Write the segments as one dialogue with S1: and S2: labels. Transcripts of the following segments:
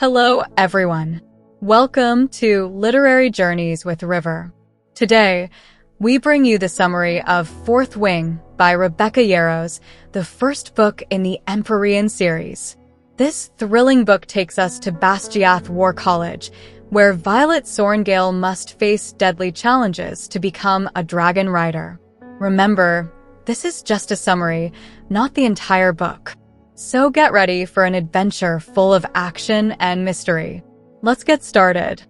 S1: Hello, everyone. Welcome to Literary Journeys with River. Today, we bring you the summary of Fourth Wing by Rebecca Yarros, the first book in the EMPYREAN series. This thrilling book takes us to Basgiath War College, where Violet Sorrengail must face deadly challenges to become a dragon rider. Remember, this is just a summary, not the entire book. So get ready for an adventure full of action and mystery. Let's get started.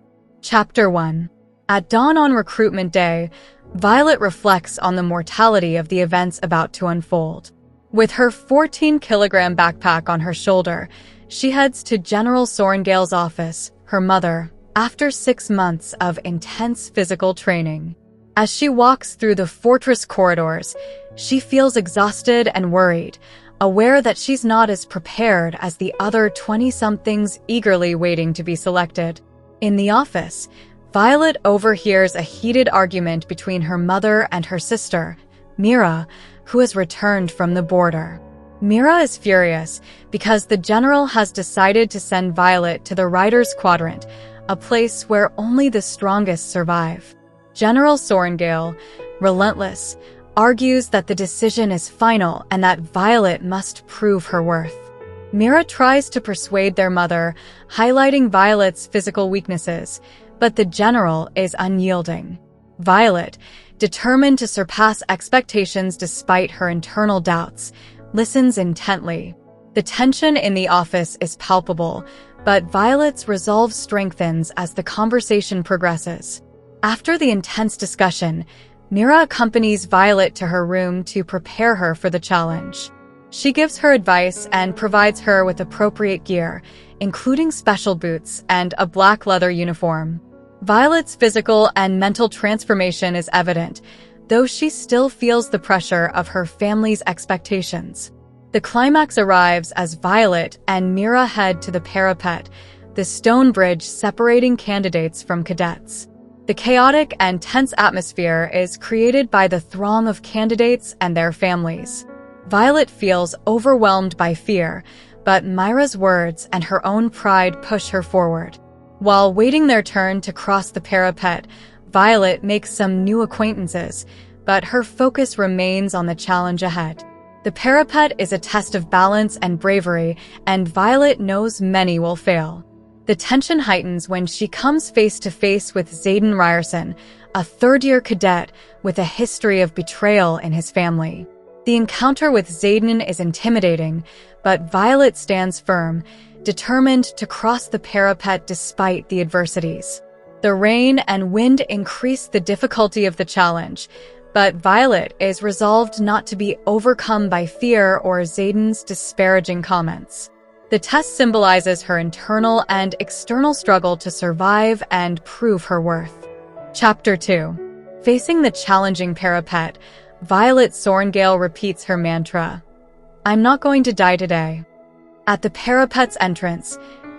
S1: Chapter 1. At dawn on recruitment day, Violet reflects on the mortality of the events about to unfold. With her 14-kilogram backpack on her shoulder, she heads to General Sorrengail's office, her mother, after 6 months of intense physical training. As she walks through the fortress corridors, she feels exhausted and worried, aware that she's not as prepared as the other 20-somethings eagerly waiting to be selected. In the office, Violet overhears a heated argument between her mother and her sister, Mira, who has returned from the border. Mira is furious because the general has decided to send Violet to the Riders Quadrant, a place where only the strongest survive. General Sorrengail, relentless, argues that the decision is final and that Violet must prove her worth. Mira tries to persuade their mother, highlighting Violet's physical weaknesses, but the general is unyielding. Violet, determined to surpass expectations despite her internal doubts, listens intently. The tension in the office is palpable, but Violet's resolve strengthens as the conversation progresses. After the intense discussion, Mira accompanies Violet to her room to prepare her for the challenge. She gives her advice and provides her with appropriate gear, including special boots and a black leather uniform. Violet's physical and mental transformation is evident, though she still feels the pressure of her family's expectations. The climax arrives as Violet and Mira head to the parapet, the stone bridge separating candidates from cadets. The chaotic and tense atmosphere is created by the throng of candidates and their families. Violet feels overwhelmed by fear, but Mira's words and her own pride push her forward. While waiting their turn to cross the parapet, Violet makes some new acquaintances, but her focus remains on the challenge ahead. The parapet is a test of balance and bravery, and Violet knows many will fail. The tension heightens when she comes face-to-face with Dragon Ryerson, a third-year cadet with a history of betrayal in his family. The encounter with Zayden is intimidating, but Violet stands firm, determined to cross the parapet despite the adversities. The rain and wind increase the difficulty of the challenge, but Violet is resolved not to be overcome by fear or Zayden's disparaging comments. The test symbolizes her internal and external struggle to survive and prove her worth. Chapter 2. Facing the challenging parapet, Violet Sorrengail repeats her mantra, "I'm not going to die today." At the parapet's entrance,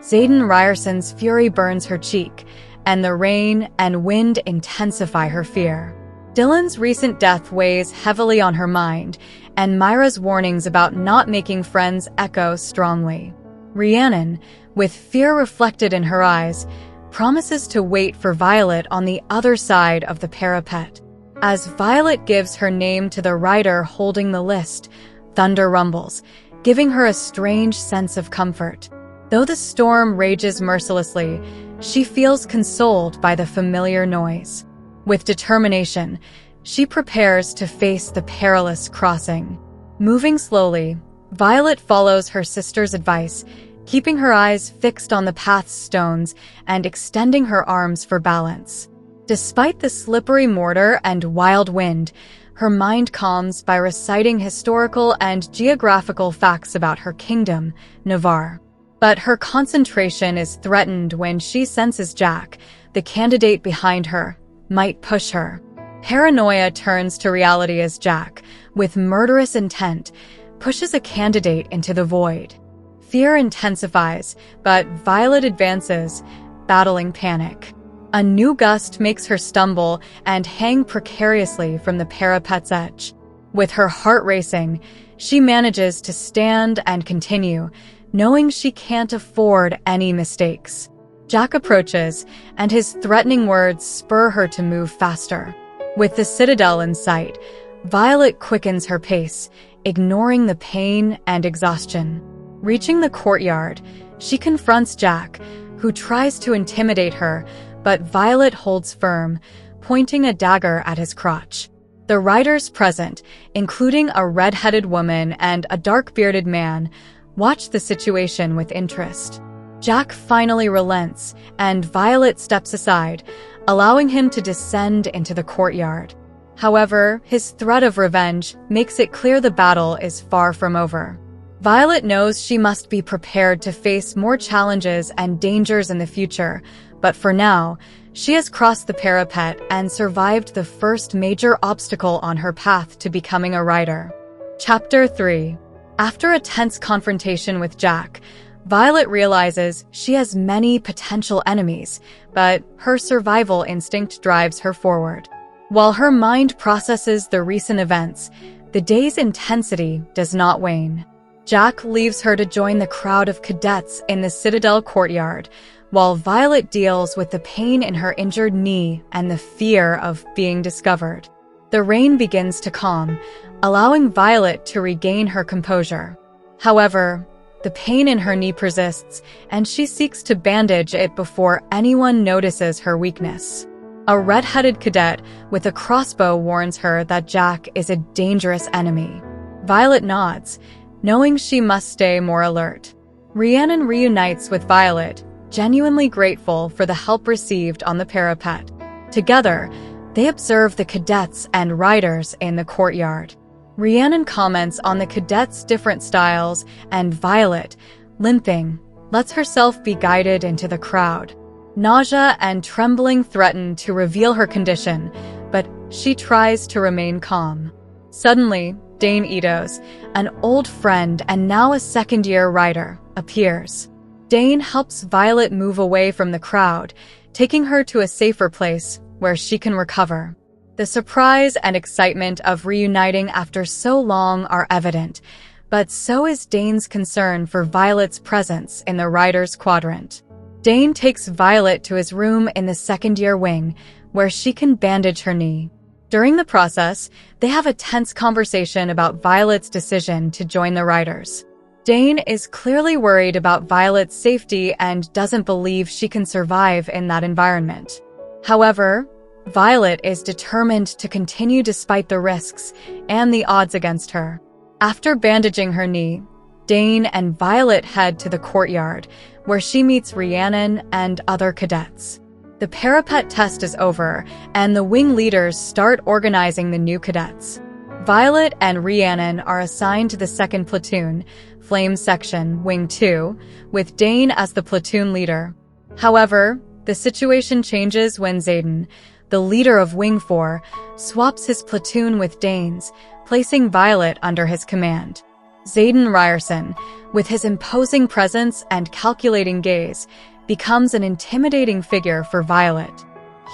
S1: Dragon Ryerson's fury burns her cheek, and the rain and wind intensify her fear. Dylan's recent death weighs heavily on her mind, and Myra's warnings about not making friends echo strongly. Rhiannon, with fear reflected in her eyes, promises to wait for Violet on the other side of the parapet. As Violet gives her name to the rider holding the list, thunder rumbles, giving her a strange sense of comfort. Though the storm rages mercilessly, she feels consoled by the familiar noise. With determination, she prepares to face the perilous crossing. Moving slowly, Violet follows her sister's advice, keeping her eyes fixed on the path's stones and extending her arms for balance. Despite the slippery mortar and wild wind, her mind calms by reciting historical and geographical facts about her kingdom, Navarre. But her concentration is threatened when she senses Jack, the candidate behind her, might push her. Paranoia turns to reality as Jack, with murderous intent, pushes a candidate into the void. Fear intensifies, but Violet advances, battling panic. A new gust makes her stumble and hang precariously from the parapet's edge. With her heart racing, she manages to stand and continue, knowing she can't afford any mistakes. Jack approaches, and his threatening words spur her to move faster. With the citadel in sight, Violet quickens her pace, ignoring the pain and exhaustion. Reaching the courtyard, she confronts Jack, who tries to intimidate her, but Violet holds firm, pointing a dagger at his crotch. The riders present, including a red-headed woman and a dark-bearded man, watch the situation with interest. Jack finally relents, and Violet steps aside, allowing him to descend into the courtyard. However, his threat of revenge makes it clear the battle is far from over. Violet knows she must be prepared to face more challenges and dangers in the future, but for now, she has crossed the parapet and survived the first major obstacle on her path to becoming a rider. Chapter 3. After a tense confrontation with Jack, Violet realizes she has many potential enemies, but her survival instinct drives her forward. While her mind processes the recent events, the day's intensity does not wane. Jack leaves her to join the crowd of cadets in the Citadel courtyard, while Violet deals with the pain in her injured knee and the fear of being discovered. The rain begins to calm, allowing Violet to regain her composure. However, the pain in her knee persists, and she seeks to bandage it before anyone notices her weakness. A red-headed cadet with a crossbow warns her that Jack is a dangerous enemy. Violet nods, knowing she must stay more alert. Rhiannon reunites with Violet, genuinely grateful for the help received on the parapet. Together, they observe the cadets and riders in the courtyard. Rhiannon comments on the cadets' different styles, and Violet, limping, lets herself be guided into the crowd. Nausea and trembling threaten to reveal her condition, but she tries to remain calm. Suddenly, Dane Edos, an old friend and now a second-year rider, appears. Dane helps Violet move away from the crowd, taking her to a safer place where she can recover. The surprise and excitement of reuniting after so long are evident, but so is Dane's concern for Violet's presence in the Riders Quadrant. Dane takes Violet to his room in the second-year wing, where she can bandage her knee. During the process, they have a tense conversation about Violet's decision to join the Riders. Dane is clearly worried about Violet's safety and doesn't believe she can survive in that environment. However, Violet is determined to continue despite the risks and the odds against her. After bandaging her knee, Dane and Violet head to the courtyard, where she meets Rhiannon and other cadets. The parapet test is over, and the wing leaders start organizing the new cadets. Violet and Rhiannon are assigned to the 2nd Platoon, Flame Section, Wing 2, with Dane as the platoon leader. However, the situation changes when Xaden, the leader of Wing 4, swaps his platoon with Dane's, placing Violet under his command. Xaden Ryerson, with his imposing presence and calculating gaze, becomes an intimidating figure for Violet.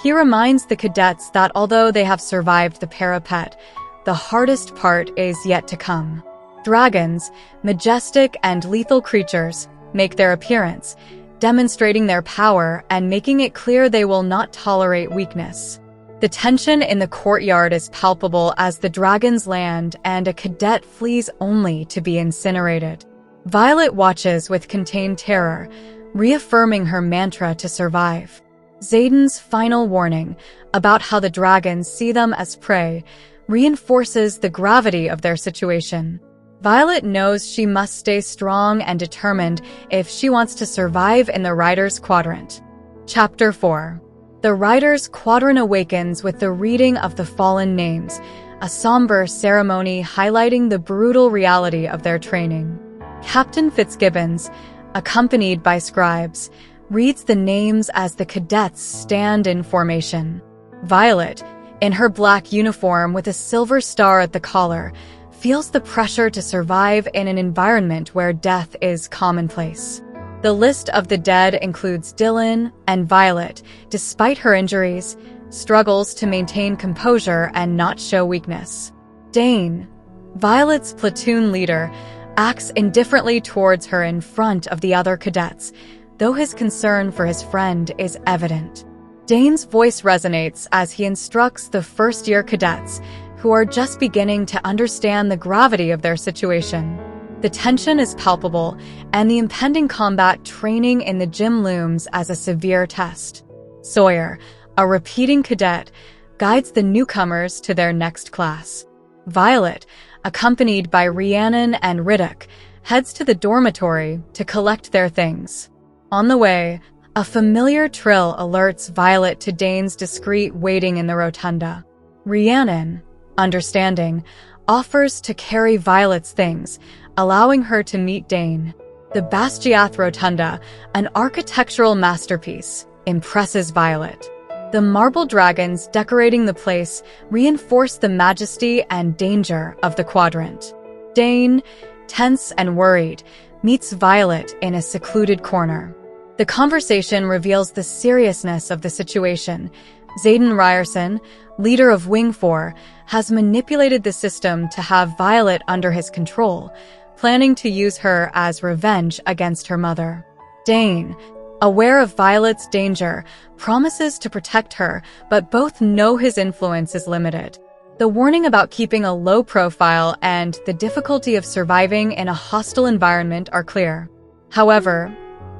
S1: He reminds the cadets that although they have survived the parapet, the hardest part is yet to come. Dragons, majestic and lethal creatures, make their appearance, demonstrating their power and making it clear they will not tolerate weakness. The tension in the courtyard is palpable as the dragons land and a cadet flees only to be incinerated. Violet watches with contained terror, reaffirming her mantra to survive. Xaden's final warning about how the dragons see them as prey reinforces the gravity of their situation. Violet knows she must stay strong and determined if she wants to survive in the Riders Quadrant. Chapter 4. The Riders Quadrant awakens with the reading of the fallen names, a somber ceremony highlighting the brutal reality of their training. Captain Fitzgibbons, accompanied by scribes, reads the names as the cadets stand in formation. Violet, in her black uniform with a silver star at the collar, feels the pressure to survive in an environment where death is commonplace. The list of the dead includes Dylan, and Violet, despite her injuries, struggles to maintain composure and not show weakness. Dane, Violet's platoon leader, acts indifferently towards her in front of the other cadets, though his concern for his friend is evident. Dane's voice resonates as he instructs the first-year cadets, who are just beginning to understand the gravity of their situation. The tension is palpable, and the impending combat training in the gym looms as a severe test. Sawyer, a repeating cadet, guides the newcomers to their next class. Violet, accompanied by Rhiannon and Riddick, heads to the dormitory to collect their things. On the way, a familiar trill alerts Violet to Dane's discreet waiting in the rotunda. Rhiannon, understanding, offers to carry Violet's things, allowing her to meet Dane. The Basgiath Rotunda, an architectural masterpiece, impresses Violet. The marble dragons decorating the place reinforce the majesty and danger of the quadrant. Dane, tense and worried, meets Violet in a secluded corner. The conversation reveals the seriousness of the situation. Xaden Ryerson, leader of Wing 4, has manipulated the system to have Violet under his control, planning to use her as revenge against her mother. Dane, aware of Violet's danger, promises to protect her, but both know his influence is limited. The warning about keeping a low profile and the difficulty of surviving in a hostile environment are clear. However,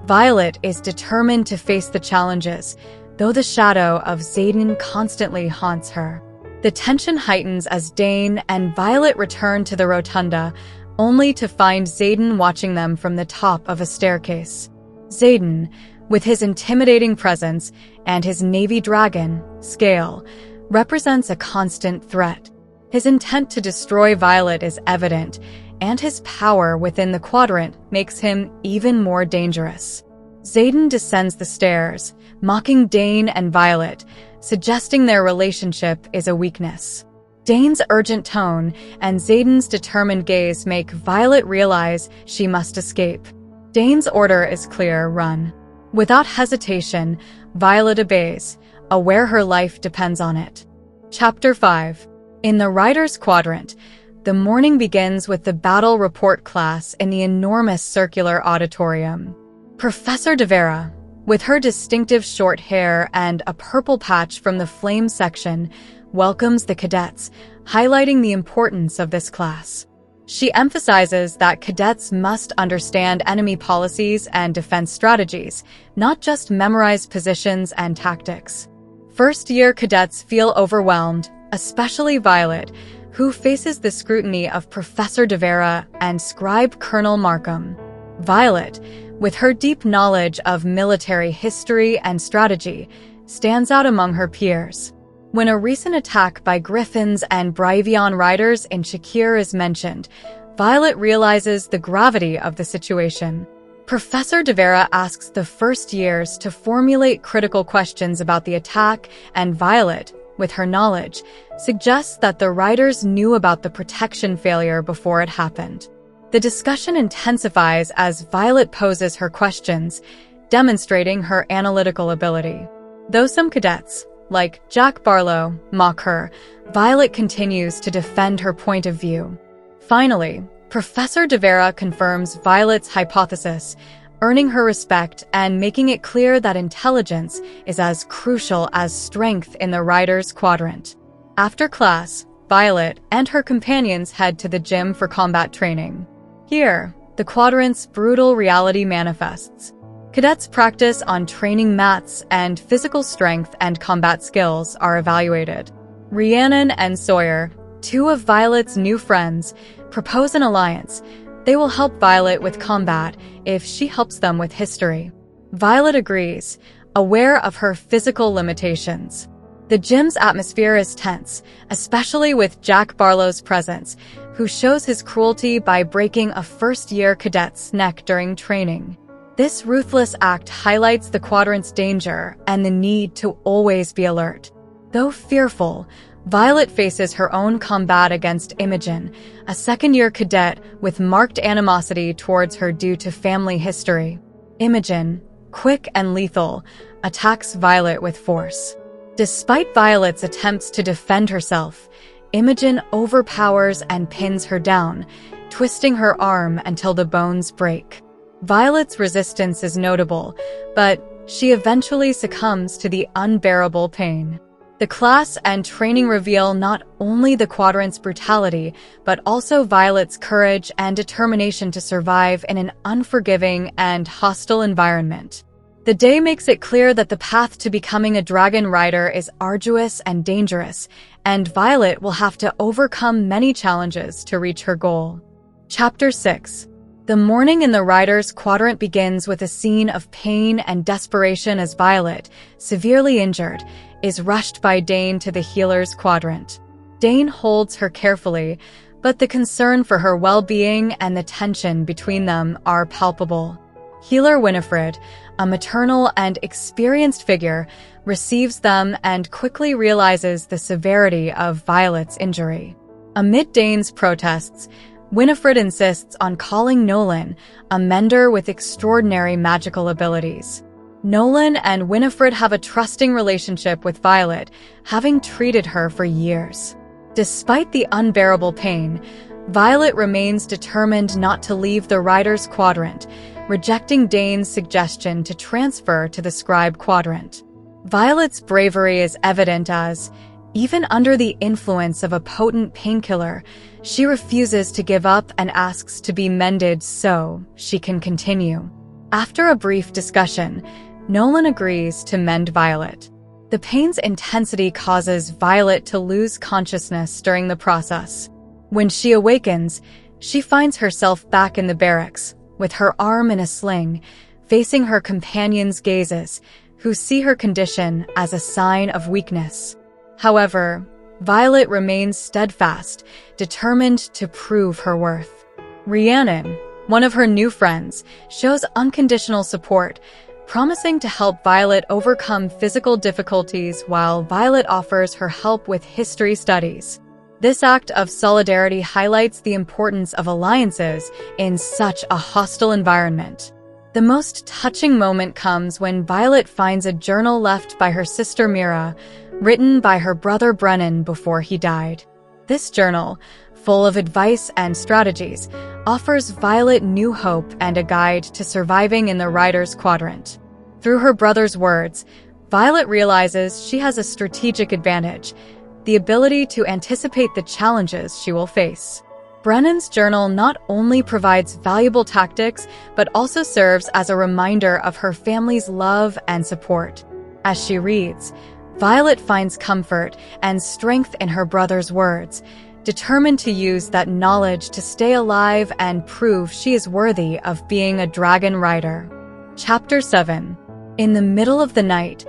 S1: Violet is determined to face the challenges, though the shadow of Xaden constantly haunts her. The tension heightens as Dane and Violet return to the rotunda, only to find Xaden watching them from the top of a staircase. Xaden, with his intimidating presence and his navy dragon, Scale, represents a constant threat. His intent to destroy Violet is evident, and his power within the quadrant makes him even more dangerous. Xaden descends the stairs, mocking Dane and Violet, suggesting their relationship is a weakness. Dane's urgent tone and Xaden's determined gaze make Violet realize she must escape. Dane's order is clear: run. Without hesitation, Violet obeys, aware her life depends on it. Chapter 5. In the Riders Quadrant, the morning begins with the battle report class in the enormous circular auditorium. Professor Navarre, with her distinctive short hair and a purple patch from the flame section, welcomes the cadets, highlighting the importance of this class. She emphasizes that cadets must understand enemy policies and defense strategies, not just memorize positions and tactics. First-year cadets feel overwhelmed, especially Violet, who faces the scrutiny of Professor Navarre and Scribe Colonel Markham. Violet, with her deep knowledge of military history and strategy, stands out among her peers. When a recent attack by Griffins and Bryvion riders in Shakir is mentioned, Violet realizes the gravity of the situation. Professor Navarre asks the first years to formulate critical questions about the attack, and Violet, with her knowledge, suggests that the riders knew about the protection failure before it happened. The discussion intensifies as Violet poses her questions, demonstrating her analytical ability. Though some cadets, like Jack Barlow, mock her, Violet continues to defend her point of view. Finally, Professor Navarre confirms Violet's hypothesis, earning her respect and making it clear that intelligence is as crucial as strength in the Riders Quadrant. After class, Violet and her companions head to the gym for combat training. Here, the quadrant's brutal reality manifests. Cadets' practice on training mats and physical strength and combat skills are evaluated. Rhiannon and Sawyer, two of Violet's new friends, propose an alliance. They will help Violet with combat if she helps them with history. Violet agrees, aware of her physical limitations. The gym's atmosphere is tense, especially with Jack Barlow's presence, who shows his cruelty by breaking a first-year cadet's neck during training. This ruthless act highlights the quadrant's danger and the need to always be alert. Though fearful, Violet faces her own combat against Imogen, a second-year cadet with marked animosity towards her due to family history. Imogen, quick and lethal, attacks Violet with force. Despite Violet's attempts to defend herself, Imogen overpowers and pins her down, twisting her arm until the bones break. Violet's resistance is notable, but she eventually succumbs to the unbearable pain. The class and training reveal not only the Quadrant's brutality, but also Violet's courage and determination to survive in an unforgiving and hostile environment. The day makes it clear that the path to becoming a Dragon Rider is arduous and dangerous, and Violet will have to overcome many challenges to reach her goal. Chapter 6. The morning in the Riders Quadrant begins with a scene of pain and desperation as Violet, severely injured, is rushed by Dane to the Healer's Quadrant. Dane holds her carefully, but the concern for her well-being and the tension between them are palpable. Healer Winifred, a maternal and experienced figure, receives them and quickly realizes the severity of Violet's injury. Amid Dane's protests, Winifred insists on calling Nolan, a mender with extraordinary magical abilities. Nolan and Winifred have a trusting relationship with Violet, having treated her for years. Despite the unbearable pain, Violet remains determined not to leave the Riders Quadrant, rejecting Dane's suggestion to transfer to the Scribe Quadrant. Violet's bravery is evident as, even under the influence of a potent painkiller, she refuses to give up and asks to be mended so she can continue. After a brief discussion, Nolan agrees to mend Violet. The pain's intensity causes Violet to lose consciousness during the process. When she awakens, she finds herself back in the barracks, with her arm in a sling, facing her companions' gazes, who see her condition as a sign of weakness. However, Violet remains steadfast, determined to prove her worth. Rhiannon, one of her new friends, shows unconditional support, promising to help Violet overcome physical difficulties while Violet offers her help with history studies. This act of solidarity highlights the importance of alliances in such a hostile environment. The most touching moment comes when Violet finds a journal left by her sister Mira, written by her brother Brennan before he died. This journal, full of advice and strategies, offers Violet new hope and a guide to surviving in the Riders Quadrant. Through her brother's words, Violet realizes she has a strategic advantage, the ability to anticipate the challenges she will face. Brennan's journal not only provides valuable tactics, but also serves as a reminder of her family's love and support. As she reads, Violet finds comfort and strength in her brother's words, determined to use that knowledge to stay alive and prove she is worthy of being a Dragon Rider. Chapter 7. In the middle of the night,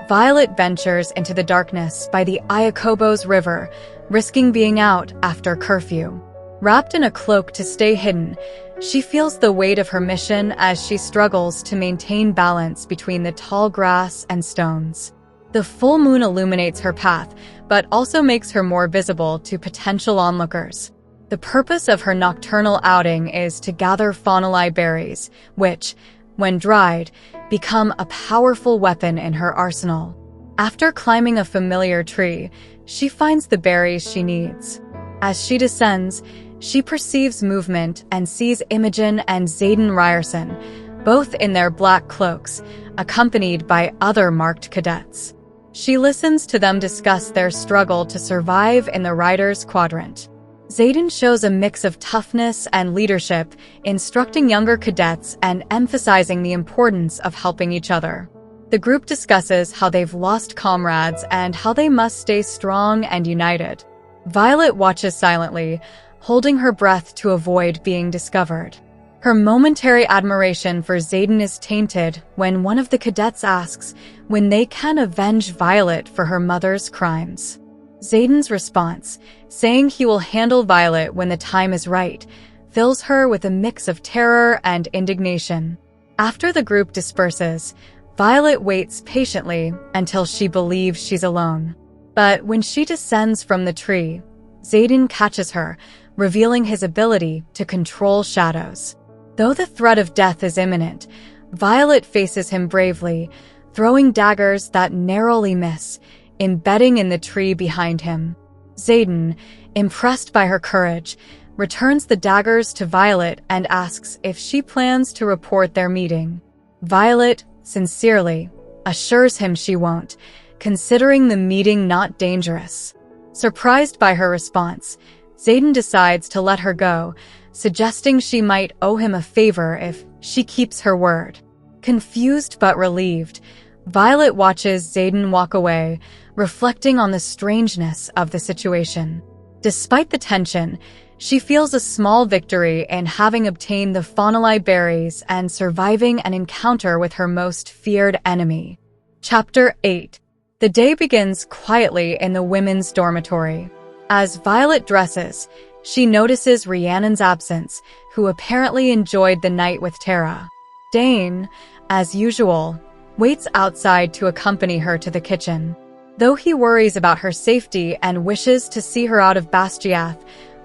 S1: Violet ventures into the darkness by the Iacobos River, risking being out after curfew. Wrapped in a cloak to stay hidden, she feels the weight of her mission as she struggles to maintain balance between the tall grass and stones. The full moon illuminates her path, but also makes her more visible to potential onlookers. The purpose of her nocturnal outing is to gather faunali berries, which, when dried, become a powerful weapon in her arsenal. After climbing a familiar tree, she finds the berries she needs. As she descends, she perceives movement and sees Imogen and Xaden Ryerson, both in their black cloaks, accompanied by other marked cadets. She listens to them discuss their struggle to survive in the Riders Quadrant. Xaden shows a mix of toughness and leadership, instructing younger cadets and emphasizing the importance of helping each other. The group discusses how they've lost comrades and how they must stay strong and united. Violet watches silently, holding her breath to avoid being discovered. Her momentary admiration for Xaden is tainted when one of the cadets asks when they can avenge Violet for her mother's crimes. Xaden's response, saying he will handle Violet when the time is right, fills her with a mix of terror and indignation. After the group disperses, Violet waits patiently until she believes she's alone. But when she descends from the tree, Xaden catches her, revealing his ability to control shadows. Though the threat of death is imminent, Violet faces him bravely, throwing daggers that narrowly miss, embedding in the tree behind him. Xaden, impressed by her courage, returns the daggers to Violet and asks if she plans to report their meeting. Violet, sincerely, assures him she won't, considering the meeting not dangerous. Surprised by her response, Xaden decides to let her go, suggesting she might owe him a favor if she keeps her word. Confused but relieved, Violet watches Xaden walk away, reflecting on the strangeness of the situation. Despite the tension, she feels a small victory in having obtained the Faunali berries and surviving an encounter with her most feared enemy. Chapter 8. The day begins quietly in the women's dormitory. As Violet dresses, she notices Rhiannon's absence, who apparently enjoyed the night with Tara. Dane, as usual, waits outside to accompany her to the kitchen. Though he worries about her safety and wishes to see her out of Basgiath,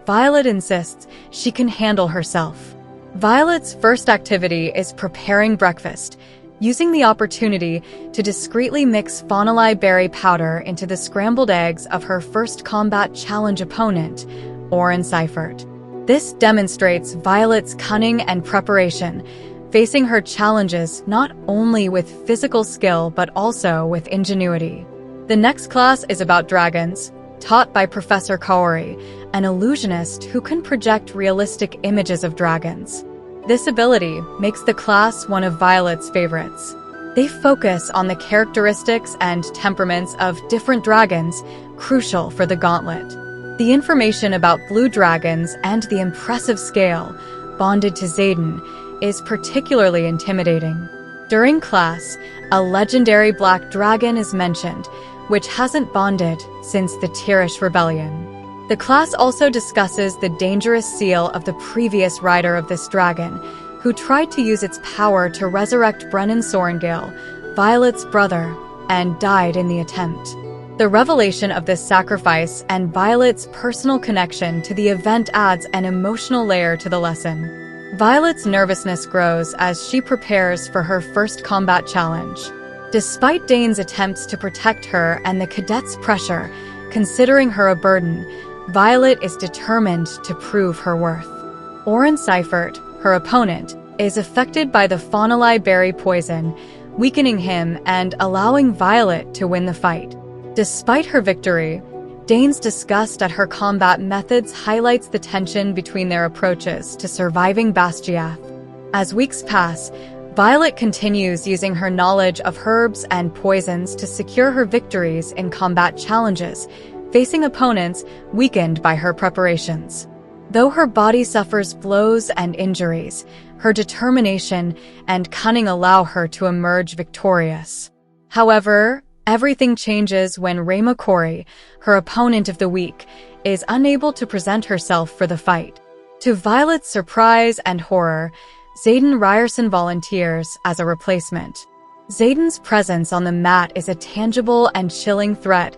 S1: Violet insists she can handle herself. Violet's first activity is preparing breakfast, using the opportunity to discreetly mix Faunali berry powder into the scrambled eggs of her first combat challenge opponent, Oren Seifert. This demonstrates Violet's cunning and preparation, facing her challenges not only with physical skill but also with ingenuity. The next class is about dragons, taught by Professor Kaori, an illusionist who can project realistic images of dragons. This ability makes the class one of Violet's favorites. They focus on the characteristics and temperaments of different dragons, crucial for the gauntlet. The information about blue dragons and the impressive scale, bonded to Xaden, is particularly intimidating. During class, a legendary black dragon is mentioned, which hasn't bonded since the Tirish Rebellion. The class also discusses the dangerous seal of the previous rider of this dragon, who tried to use its power to resurrect Dragon Sorrengail, Violet's brother, and died in the attempt. The revelation of this sacrifice and Violet's personal connection to the event adds an emotional layer to the lesson. Violet's nervousness grows as she prepares for her first combat challenge. Despite Dane's attempts to protect her and the cadets' pressure, considering her a burden, Violet is determined to prove her worth. Oren Seifert, her opponent, is affected by the Faunali berry poison, weakening him and allowing Violet to win the fight. Despite her victory, Dane's disgust at her combat methods highlights the tension between their approaches to surviving Basgiath. As weeks pass, Violet continues using her knowledge of herbs and poisons to secure her victories in combat challenges, facing opponents weakened by her preparations. Though her body suffers blows and injuries, her determination and cunning allow her to emerge victorious. However, everything changes when Rayma Corey, her opponent of the week, is unable to present herself for the fight. To Violet's surprise and horror, Xaden Ryerson volunteers as a replacement. Xaden's presence on the mat is a tangible and chilling threat,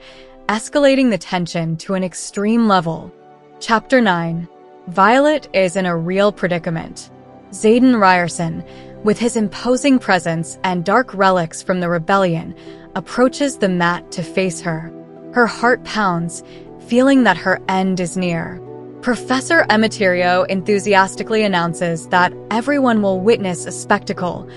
S1: escalating the tension to an extreme level. Chapter 9. Violet is in a real predicament. Xaden Ryerson, with his imposing presence and dark relics from the rebellion, approaches the mat to face her. Her heart pounds, feeling that her end is near. Professor Emeterio enthusiastically announces that everyone will witness a spectacle,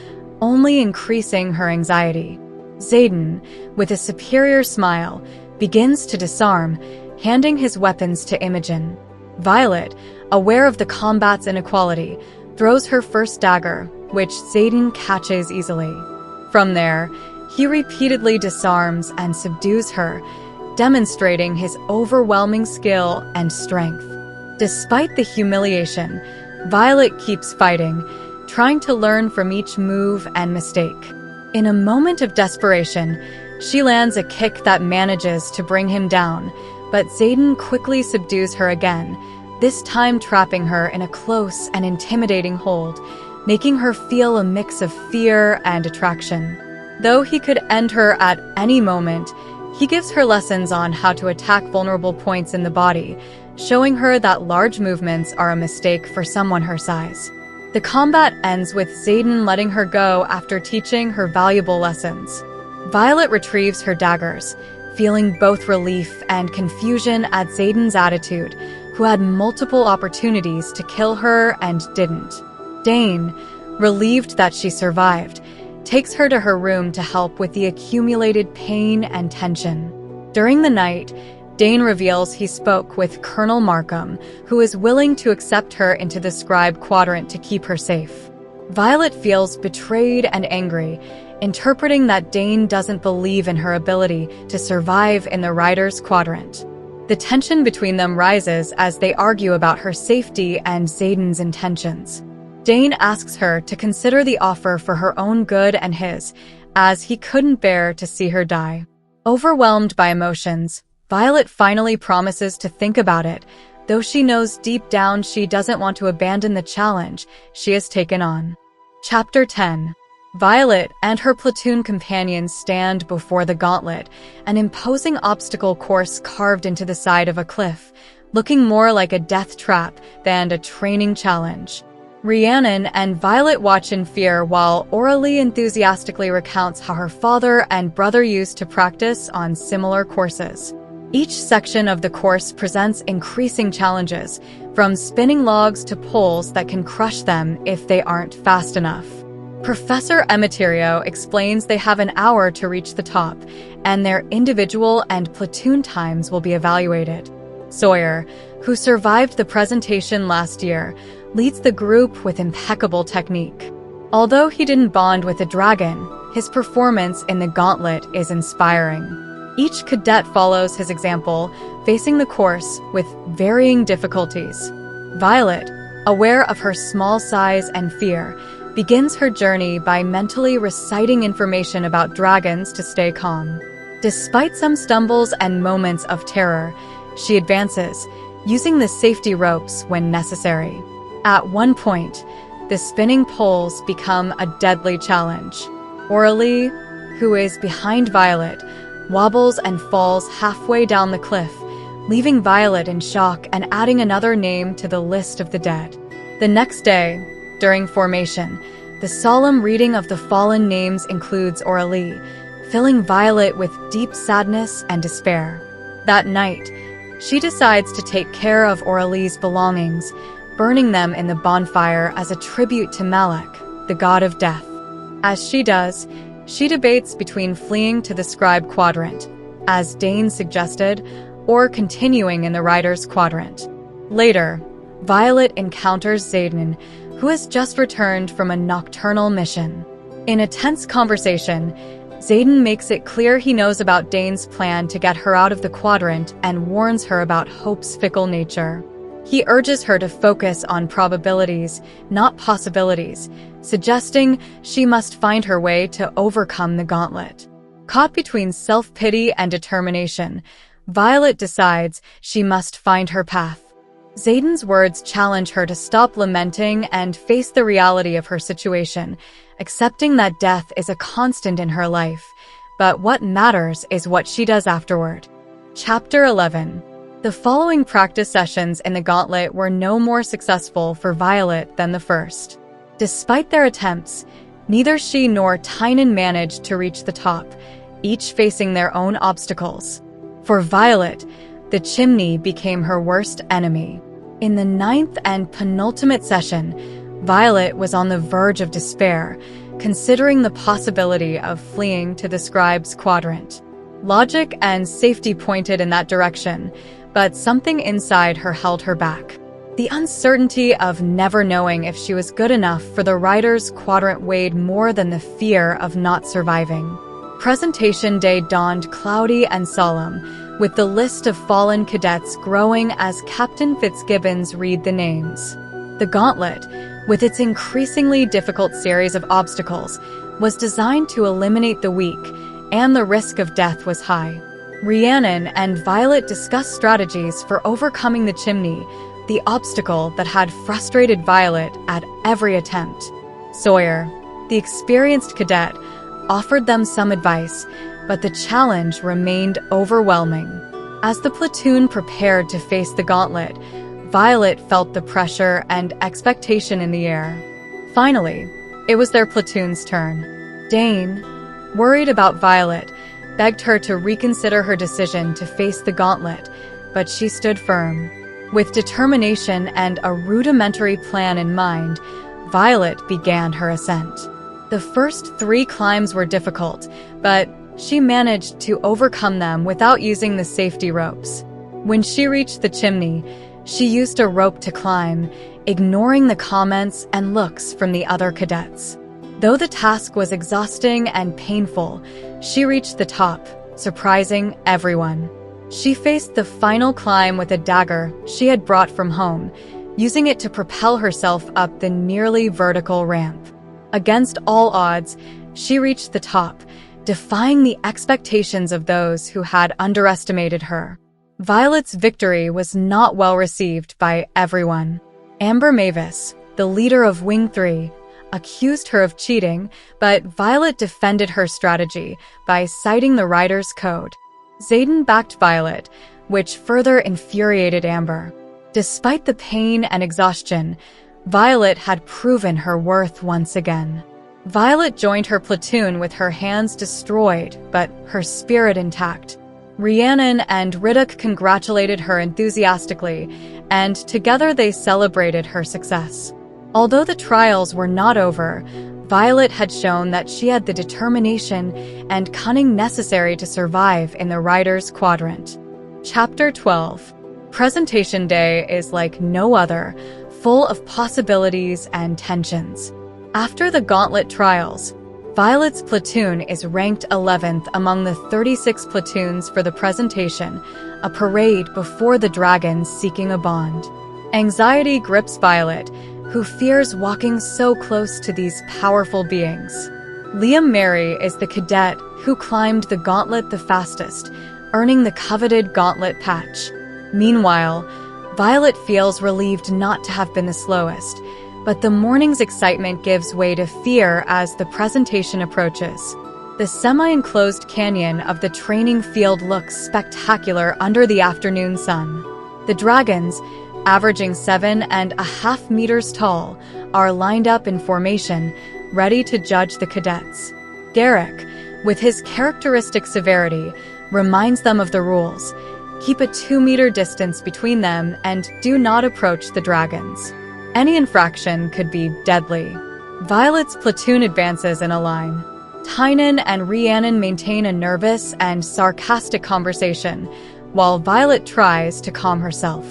S1: only increasing her anxiety. Xaden, with a superior smile, begins to disarm, handing his weapons to Imogen. Violet, aware of the combat's inequality, throws her first dagger, which Xaden catches easily. From there, he repeatedly disarms and subdues her, demonstrating his overwhelming skill and strength. Despite the humiliation, Violet keeps fighting, trying to learn from each move and mistake. In a moment of desperation, she lands a kick that manages to bring him down, but Xaden quickly subdues her again, this time trapping her in a close and intimidating hold, making her feel a mix of fear and attraction. Though he could end her at any moment, he gives her lessons on how to attack vulnerable points in the body, showing her that large movements are a mistake for someone her size. The combat ends with Xaden letting her go after teaching her valuable lessons. Violet retrieves her daggers, feeling both relief and confusion at Xaden's attitude, who had multiple opportunities to kill her and didn't. Dane, relieved that she survived, takes her to her room to help with the accumulated pain and tension. During the night, Dane reveals he spoke with Colonel Markham, who is willing to accept her into the Scribe Quadrant to keep her safe. Violet feels betrayed and angry, interpreting that Dane doesn't believe in her ability to survive in the Riders Quadrant. The tension between them rises as they argue about her safety and Xaden's intentions. Dane asks her to consider the offer for her own good and his, as he couldn't bear to see her die. Overwhelmed by emotions, Violet finally promises to think about it, though she knows deep down she doesn't want to abandon the challenge she has taken on. Chapter 10. Violet and her platoon companions stand before the gauntlet, an imposing obstacle course carved into the side of a cliff, looking more like a death trap than a training challenge. Rhiannon and Violet watch in fear while Aurelie enthusiastically recounts how her father and brother used to practice on similar courses. Each section of the course presents increasing challenges, from spinning logs to poles that can crush them if they aren't fast enough. Professor Emeterio explains they have an hour to reach the top, and their individual and platoon times will be evaluated. Sawyer, who survived the presentation last year, leads the group with impeccable technique. Although he didn't bond with the dragon, his performance in the gauntlet is inspiring. Each cadet follows his example, facing the course with varying difficulties. Violet, aware of her small size and fear, begins her journey by mentally reciting information about dragons to stay calm. Despite some stumbles and moments of terror, she advances, using the safety ropes when necessary. At one point, the spinning poles become a deadly challenge. Aurelie, who is behind Violet, wobbles and falls halfway down the cliff, leaving Violet in shock and adding another name to the list of the dead. The next day, during formation, the solemn reading of the fallen names includes Aurelie, filling Violet with deep sadness and despair. That night, she decides to take care of Aurelie's belongings, burning them in the bonfire as a tribute to Malak, the god of death. As she does, she debates between fleeing to the Scribe Quadrant, as Dane suggested, or continuing in the Riders Quadrant. Later, Violet encounters Xaden, who has just returned from a nocturnal mission. In a tense conversation, Xaden makes it clear he knows about Dane's plan to get her out of the quadrant and warns her about Hope's fickle nature. He urges her to focus on probabilities, not possibilities, suggesting she must find her way to overcome the gauntlet. Caught between self-pity and determination, Violet decides she must find her path. Xaden's words challenge her to stop lamenting and face the reality of her situation, accepting that death is a constant in her life, but what matters is what she does afterward. Chapter 11. The following practice sessions in the gauntlet were no more successful for Violet than the first. Despite their attempts, neither she nor Tynan managed to reach the top, each facing their own obstacles. For Violet, the chimney became her worst enemy. In the 9th and penultimate session, Violet was on the verge of despair, considering the possibility of fleeing to the Scribe's Quadrant. Logic and safety pointed in that direction, but something inside her held her back. The uncertainty of never knowing if she was good enough for the Riders Quadrant weighed more than the fear of not surviving. Presentation day dawned cloudy and solemn, with the list of fallen cadets growing as Captain Fitzgibbons read the names. The gauntlet, with its increasingly difficult series of obstacles, was designed to eliminate the weak, and the risk of death was high. Rhiannon and Violet discussed strategies for overcoming the chimney, the obstacle that had frustrated Violet at every attempt. Sawyer, the experienced cadet, offered them some advice, but the challenge remained overwhelming. As the platoon prepared to face the gauntlet, Violet felt the pressure and expectation in the air. Finally, it was their platoon's turn. Dane, worried about Violet, begged her to reconsider her decision to face the gauntlet, but she stood firm. With determination and a rudimentary plan in mind, Violet began her ascent. The first 3 climbs were difficult, but she managed to overcome them without using the safety ropes. When she reached the chimney, she used a rope to climb, ignoring the comments and looks from the other cadets. Though the task was exhausting and painful, she reached the top, surprising everyone. She faced the final climb with a dagger she had brought from home, using it to propel herself up the nearly vertical ramp. Against all odds, she reached the top, defying the expectations of those who had underestimated her. Violet's victory was not well received by everyone. Amber Mavis, the leader of Wing 3, accused her of cheating, but Violet defended her strategy by citing the Riders' Code. Xaden backed Violet, which further infuriated Amber. Despite the pain and exhaustion, Violet had proven her worth once again. Violet joined her platoon with her hands destroyed, but her spirit intact. Rhiannon and Riddick congratulated her enthusiastically, and together they celebrated her success. Although the trials were not over, Violet had shown that she had the determination and cunning necessary to survive in the Riders Quadrant. Chapter 12. Presentation Day is like no other, full of possibilities and tensions. After the Gauntlet trials, Violet's platoon is ranked 11th among the 36 platoons for the presentation, a parade before the dragons seeking a bond. Anxiety grips Violet, who fears walking so close to these powerful beings. Liam Mary is the cadet who climbed the gauntlet the fastest, earning the coveted gauntlet patch. Meanwhile, Violet feels relieved not to have been the slowest, but the morning's excitement gives way to fear as the presentation approaches. The semi-enclosed canyon of the training field looks spectacular under the afternoon sun. The dragons, averaging 7.5 meters tall, are lined up in formation, ready to judge the cadets. Garrick, with his characteristic severity, reminds them of the rules. Keep a 2-meter distance between them and do not approach the dragons. Any infraction could be deadly. Violet's platoon advances in a line. Tynan and Rhiannon maintain a nervous and sarcastic conversation, while Violet tries to calm herself.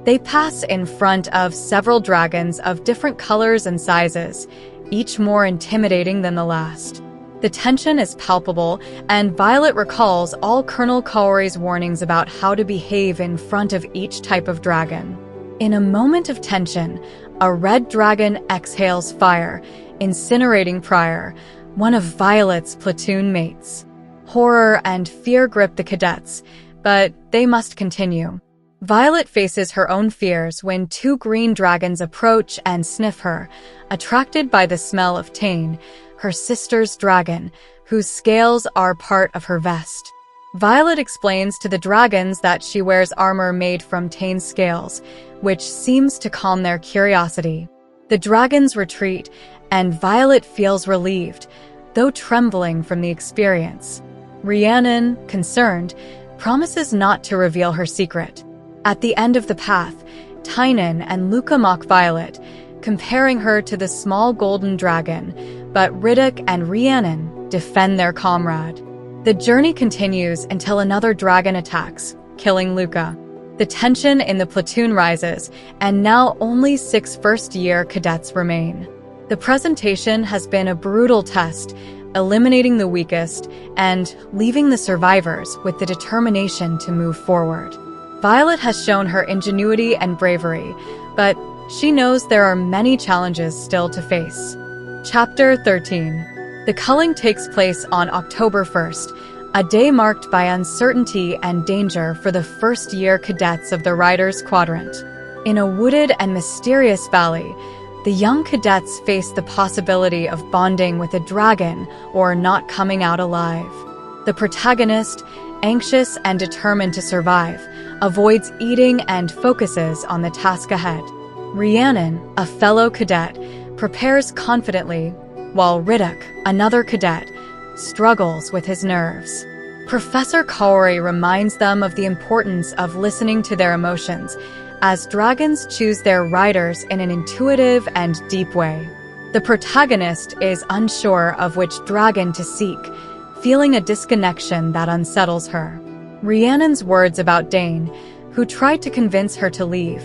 S1: They pass in front of several dragons of different colors and sizes, each more intimidating than the last. The tension is palpable, and Violet recalls all Colonel Kaori's warnings about how to behave in front of each type of dragon. In a moment of tension, a red dragon exhales fire, incinerating Pryor, one of Violet's platoon mates. Horror and fear grip the cadets, but they must continue. Violet faces her own fears when 2 green dragons approach and sniff her, attracted by the smell of Tane, her sister's dragon, whose scales are part of her vest. Violet explains to the dragons that she wears armor made from Tane's scales, which seems to calm their curiosity. The dragons retreat, and Violet feels relieved, though trembling from the experience. Rhiannon, concerned, promises not to reveal her secret. At the end of the path, Tynan and Luca mock Violet, comparing her to the small golden dragon, but Riddick and Rhiannon defend their comrade. The journey continues until another dragon attacks, killing Luca. The tension in the platoon rises, and now only 6 first-year cadets remain. The presentation has been a brutal test, eliminating the weakest and leaving the survivors with the determination to move forward. Violet has shown her ingenuity and bravery, but she knows there are many challenges still to face. Chapter 13. The culling takes place on October 1st, a day marked by uncertainty and danger for the first-year cadets of the Riders Quadrant. In a wooded and mysterious valley, the young cadets face the possibility of bonding with a dragon or not coming out alive. The protagonist, anxious and determined to survive, avoids eating and focuses on the task ahead. Rhiannon, a fellow cadet, prepares confidently, while Riddick, another cadet, struggles with his nerves. Professor Kaori reminds them of the importance of listening to their emotions, as dragons choose their riders in an intuitive and deep way. The protagonist is unsure of which dragon to seek, feeling a disconnection that unsettles her. Rhiannon's words about Dane, who tried to convince her to leave,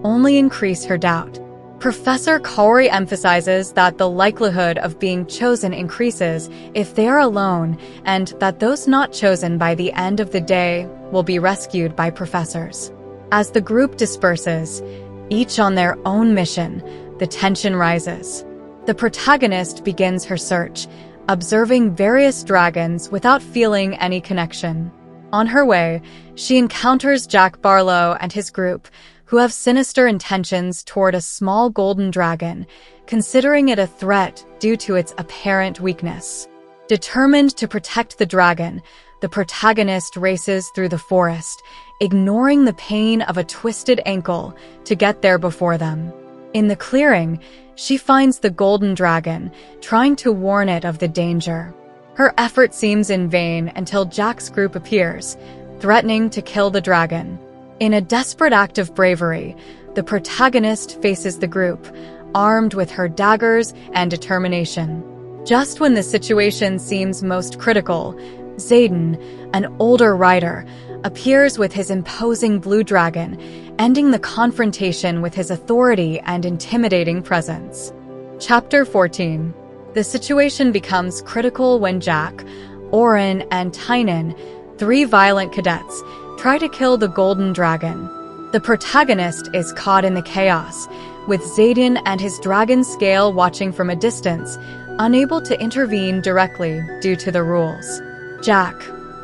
S1: only increase her doubt. Professor Corey emphasizes that the likelihood of being chosen increases if they are alone, and that those not chosen by the end of the day will be rescued by professors. As the group disperses, each on their own mission, the tension rises. The protagonist begins her search, observing various dragons without feeling any connection. On her way, she encounters Jack Barlow and his group, who have sinister intentions toward a small golden dragon, considering it a threat due to its apparent weakness. Determined to protect the dragon, the protagonist races through the forest, ignoring the pain of a twisted ankle to get there before them. In the clearing, she finds the golden dragon, trying to warn it of the danger. Her effort seems in vain until Jack's group appears, threatening to kill the dragon. In a desperate act of bravery, the protagonist faces the group, armed with her daggers and determination. Just when the situation seems most critical, Xaden, an older rider, appears with his imposing blue dragon, ending the confrontation with his authority and intimidating presence. Chapter 14. The situation becomes critical when Jack, Oren, and Tynan, 3 violent cadets, try to kill the golden dragon. The protagonist is caught in the chaos, with Xaden and his dragon scale watching from a distance, unable to intervene directly due to the rules. Jack,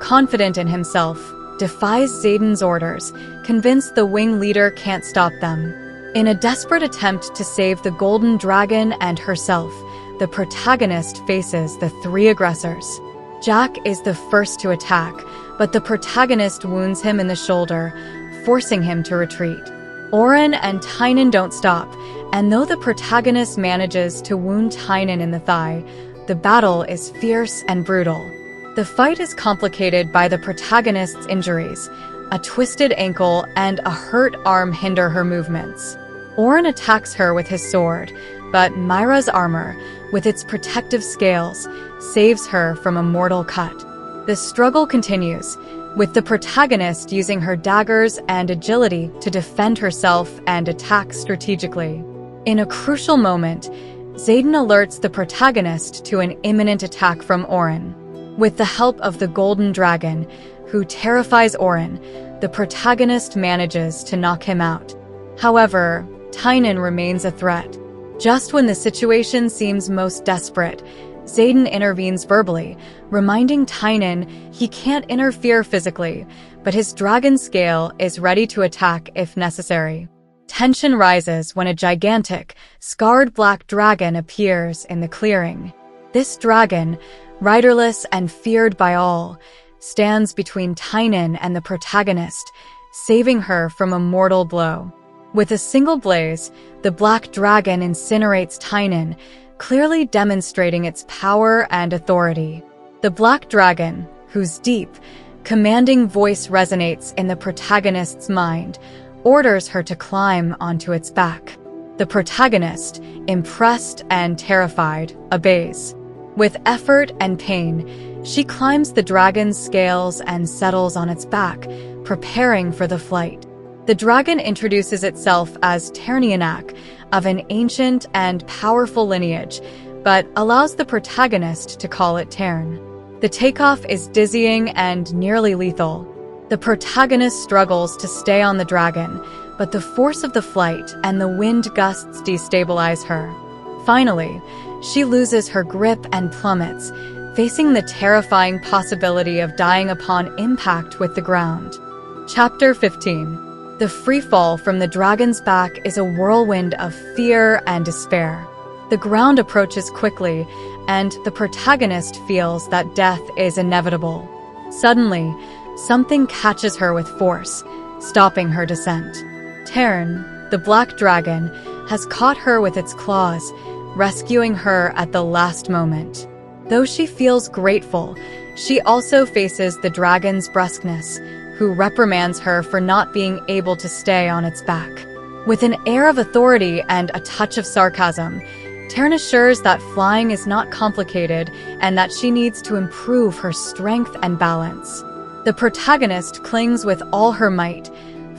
S1: confident in himself, defies Xaden's orders, convinced the wing leader can't stop them. In a desperate attempt to save the golden dragon and herself, the protagonist faces the 3 aggressors. Jack is the first to attack, but the protagonist wounds him in the shoulder, forcing him to retreat. Oren and Tynan don't stop, and though the protagonist manages to wound Tynan in the thigh, the battle is fierce and brutal. The fight is complicated by the protagonist's injuries. A twisted ankle and a hurt arm hinder her movements. Oren attacks her with his sword, but Myra's armor, with its protective scales, saves her from a mortal cut. The struggle continues, with the protagonist using her daggers and agility to defend herself and attack strategically. In a crucial moment, Xaden alerts the protagonist to an imminent attack from Oren. With the help of the golden dragon, who terrifies Oren, the protagonist manages to knock him out. However, Tynan remains a threat. Just when the situation seems most desperate, Xaden intervenes verbally, reminding Tynan he can't interfere physically, but his dragon scale is ready to attack if necessary. Tension rises when a gigantic, scarred black dragon appears in the clearing. This dragon, riderless and feared by all, stands between Tynan and the protagonist, saving her from a mortal blow. With a single blaze, the black dragon incinerates Tynan, clearly demonstrating its power and authority. The black dragon, whose deep, commanding voice resonates in the protagonist's mind, orders her to climb onto its back. The protagonist, impressed and terrified, obeys. With effort and pain, she climbs the dragon's scales and settles on its back, preparing for the flight. The dragon introduces itself as Ternianak, of an ancient and powerful lineage, but allows the protagonist to call it Tern. The takeoff is dizzying and nearly lethal. The protagonist struggles to stay on the dragon, but the force of the flight and the wind gusts destabilize her. Finally, she loses her grip and plummets, facing the terrifying possibility of dying upon impact with the ground. Chapter 15. The free fall from the dragon's back is a whirlwind of fear and despair. The ground approaches quickly, and the protagonist feels that death is inevitable. Suddenly, something catches her with force, stopping her descent. Tern, the black dragon, has caught her with its claws, rescuing her at the last moment. Though she feels grateful, she also faces the dragon's brusqueness, who reprimands her for not being able to stay on its back. With an air of authority and a touch of sarcasm, Taryn assures that flying is not complicated and that she needs to improve her strength and balance. The protagonist clings with all her might,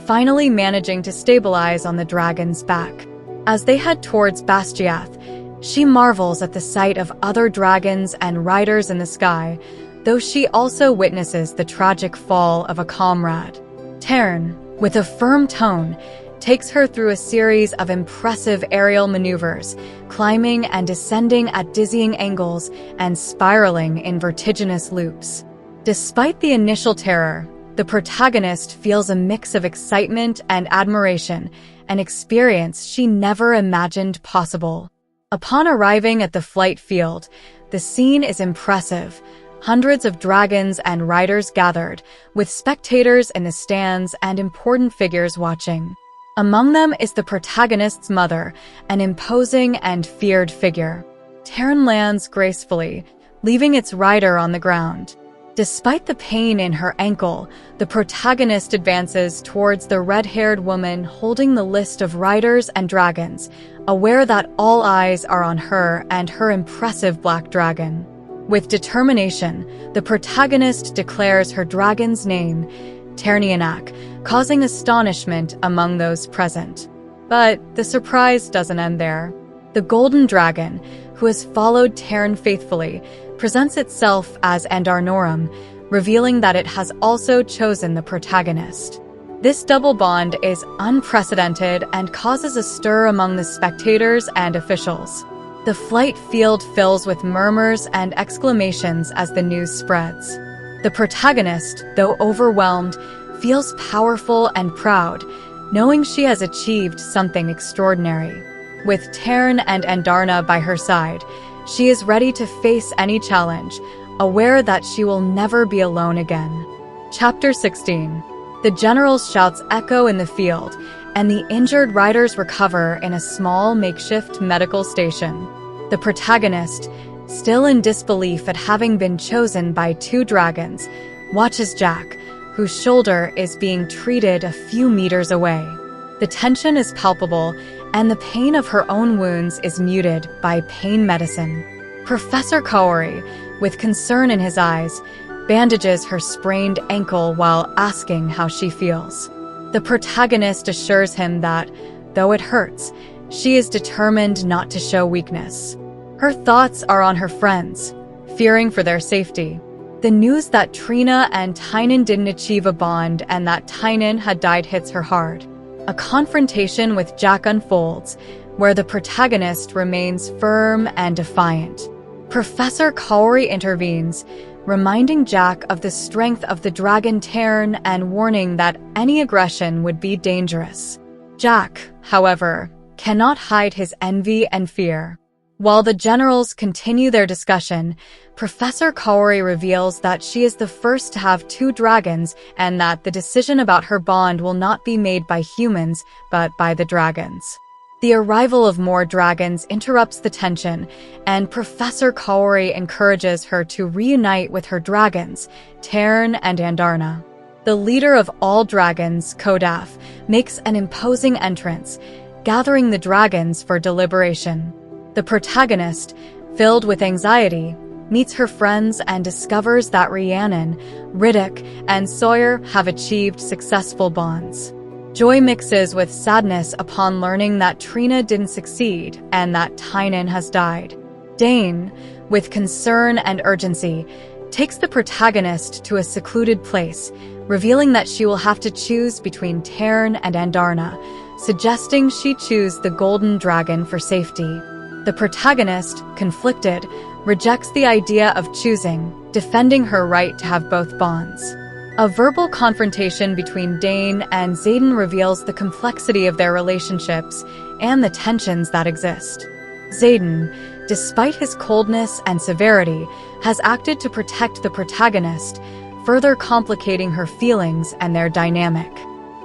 S1: finally managing to stabilize on the dragon's back. As they head towards Basgiath, she marvels at the sight of other dragons and riders in the sky, though she also witnesses the tragic fall of a comrade. Taryn, with a firm tone, takes her through a series of impressive aerial maneuvers, climbing and descending at dizzying angles and spiraling in vertiginous loops. Despite the initial terror, the protagonist feels a mix of excitement and admiration, an experience she never imagined possible. Upon arriving at the flight field, the scene is impressive. Hundreds of dragons and riders gathered, with spectators in the stands and important figures watching. Among them is the protagonist's mother, an imposing and feared figure. Taryn lands gracefully, leaving its rider on the ground. Despite the pain in her ankle, the protagonist advances towards the red-haired woman holding the list of riders and dragons, aware that all eyes are on her and her impressive black dragon. With determination, the protagonist declares her dragon's name, Ternianak, causing astonishment among those present. But the surprise doesn't end there. The golden dragon, who has followed Taryn faithfully, presents itself as Andarnorum, revealing that it has also chosen the protagonist. This double bond is unprecedented and causes a stir among the spectators and officials. The flight field fills with murmurs and exclamations as the news spreads. The protagonist, though overwhelmed, feels powerful and proud, knowing she has achieved something extraordinary. With Taryn and Andarna by her side, she is ready to face any challenge, aware that she will never be alone again. Chapter 16. The general's shouts echo in the field, and the injured riders recover in a small makeshift medical station. The protagonist, still in disbelief at having been chosen by two dragons, watches Jack, whose shoulder is being treated a few meters away. The tension is palpable, and the pain of her own wounds is muted by pain medicine. Professor Kaori, with concern in his eyes, bandages her sprained ankle while asking how she feels. The protagonist assures him that, though it hurts, she is determined not to show weakness. Her thoughts are on her friends, fearing for their safety. The news that Trina and Tynan didn't achieve a bond and that Tynan had died hits her hard. A confrontation with Jack unfolds, where the protagonist remains firm and defiant. Professor Kaori intervenes, reminding Jack of the strength of the dragon Taryn and warning that any aggression would be dangerous. Jack, however, cannot hide his envy and fear. While the generals continue their discussion, Professor Kaori reveals that she is the first to have two dragons and that the decision about her bond will not be made by humans, but by the dragons. The arrival of more dragons interrupts the tension, and Professor Kaori encourages her to reunite with her dragons, Taryn and Andarna. The leader of all dragons, Kodaf, makes an imposing entrance, gathering the dragons for deliberation. The protagonist, filled with anxiety, meets her friends and discovers that Rhiannon, Riddick, and Sawyer have achieved successful bonds. Joy mixes with sadness upon learning that Trina didn't succeed and that Tynan has died. Dane, with concern and urgency, takes the protagonist to a secluded place, revealing that she will have to choose between Taryn and Andarna, suggesting she choose the golden dragon for safety. The protagonist, conflicted, rejects the idea of choosing, defending her right to have both bonds. A verbal confrontation between Dane and Xaden reveals the complexity of their relationships and the tensions that exist. Xaden, despite his coldness and severity, has acted to protect the protagonist, further complicating her feelings and their dynamic.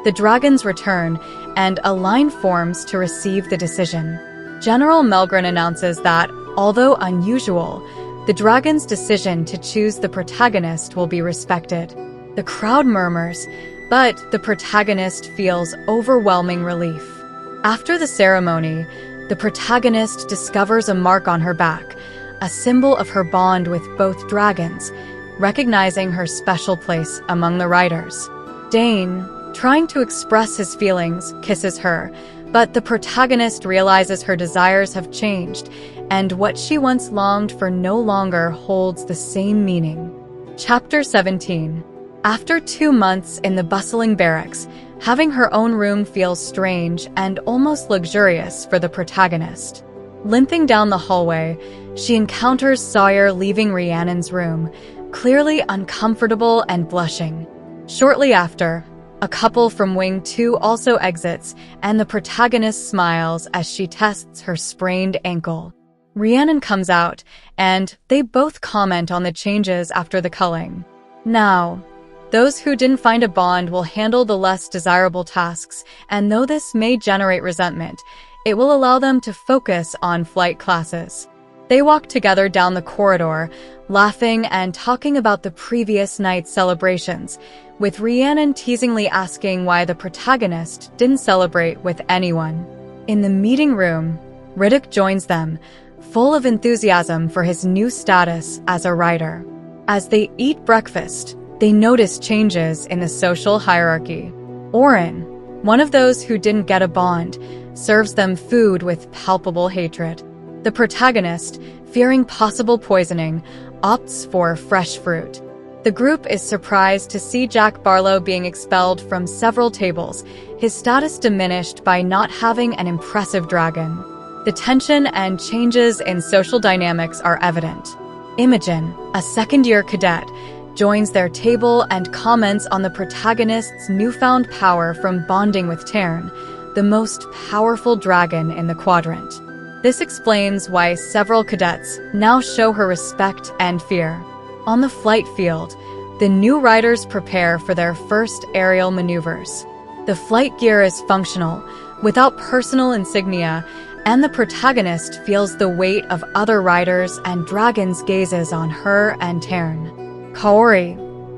S1: The dragons return, and a line forms to receive the decision. General Melgren announces that, although unusual, the dragon's decision to choose the protagonist will be respected. The The crowd murmurs, but the protagonist feels overwhelming relief. After the ceremony, the protagonist discovers a mark on her back, a symbol of her bond with both dragons, recognizing her special place among the riders. Dane, trying to express his feelings, kisses her, but the protagonist realizes her desires have changed, and what she once longed for no longer holds the same meaning. Chapter 17. After 2 months in the bustling barracks, having her own room feels strange and almost luxurious for the protagonist. Limping down the hallway, she encounters Sawyer leaving Rhiannon's room, clearly uncomfortable and blushing. Shortly after, a couple from Wing 2 also exits, and the protagonist smiles as she tests her sprained ankle. Rhiannon comes out, and they both comment on the changes after the culling. Now, those who didn't find a bond will handle the less desirable tasks, and though this may generate resentment, it will allow them to focus on flight classes. They walk together down the corridor, laughing and talking about the previous night's celebrations, with Rhiannon teasingly asking why the protagonist didn't celebrate with anyone. In the meeting room, Riddick joins them, full of enthusiasm for his new status as a rider. As they eat breakfast, they notice changes in the social hierarchy. Oren, one of those who didn't get a bond, serves them food with palpable hatred. The protagonist, fearing possible poisoning, opts for fresh fruit. The group is surprised to see Jack Barlow being expelled from several tables, his status diminished by not having an impressive dragon. The tension and changes in social dynamics are evident. Imogen, a second-year cadet, joins their table and comments on the protagonist's newfound power from bonding with Tern, the most powerful dragon in the quadrant. This explains why several cadets now show her respect and fear. On the flight field, the new riders prepare for their first aerial maneuvers. The flight gear is functional, without personal insignia, and the protagonist feels the weight of other riders and dragons' gazes on her and Tern. Kaori,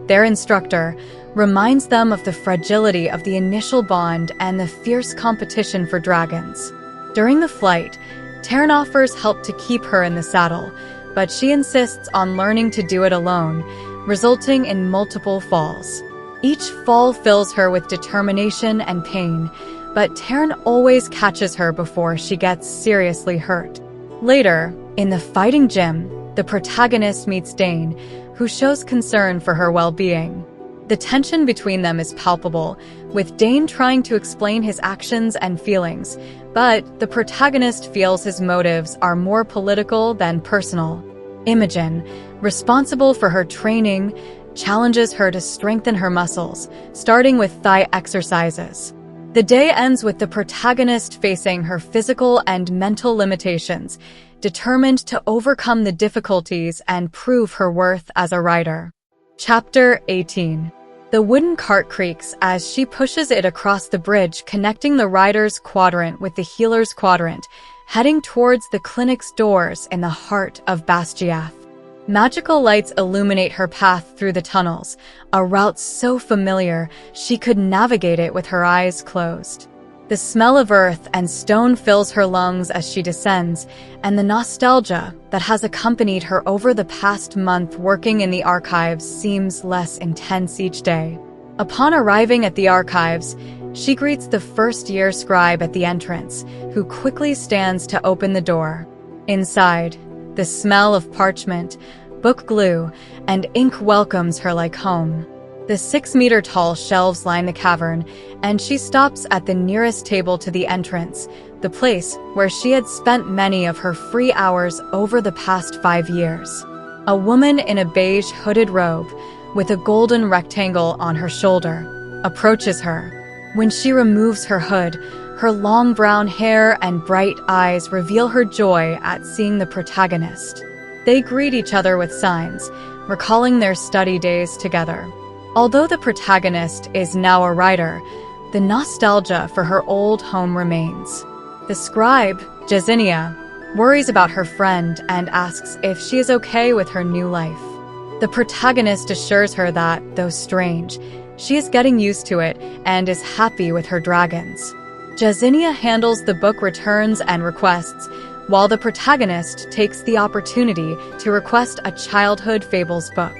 S1: their instructor, reminds them of the fragility of the initial bond and the fierce competition for dragons. During the flight, Tern offers help to keep her in the saddle, but she insists on learning to do it alone, resulting in multiple falls. Each fall fills her with determination and pain, but Tern always catches her before she gets seriously hurt. Later, in the fighting gym, the protagonist meets Dane, who shows concern for her well-being. The tension between them is palpable, with Dane trying to explain his actions and feelings, but the protagonist feels his motives are more political than personal. Imogen, responsible for her training, challenges her to strengthen her muscles, starting with thigh exercises. The day ends with the protagonist facing her physical and mental limitations, determined to overcome the difficulties and prove her worth as a rider. Chapter 18. The wooden cart creaks as she pushes it across the bridge connecting the Riders Quadrant with the Healers Quadrant, heading towards the clinic's doors in the heart of Basgiath. Magical lights illuminate her path through the tunnels, a route so familiar she could navigate it with her eyes closed. The smell of earth and stone fills her lungs as she descends, and the nostalgia that has accompanied her over the past month working in the archives seems less intense each day. Upon arriving at the archives, she greets the first-year scribe at the entrance, who quickly stands to open the door. Inside, the smell of parchment, book glue, and ink welcomes her like home. The 6-meter-tall shelves line the cavern, and she stops at the nearest table to the entrance, the place where she had spent many of her free hours over the past 5 years. A woman in a beige hooded robe, with a golden rectangle on her shoulder, approaches her. When she removes her hood, her long brown hair and bright eyes reveal her joy at seeing the protagonist. They greet each other with signs, recalling their study days together. Although the protagonist is now a rider, the nostalgia for her old home remains. The scribe, Jazinia, worries about her friend and asks if she is okay with her new life. The protagonist assures her that, though strange, she is getting used to it and is happy with her dragons. Jazinia handles the book returns and requests, while the protagonist takes the opportunity to request a childhood fables book.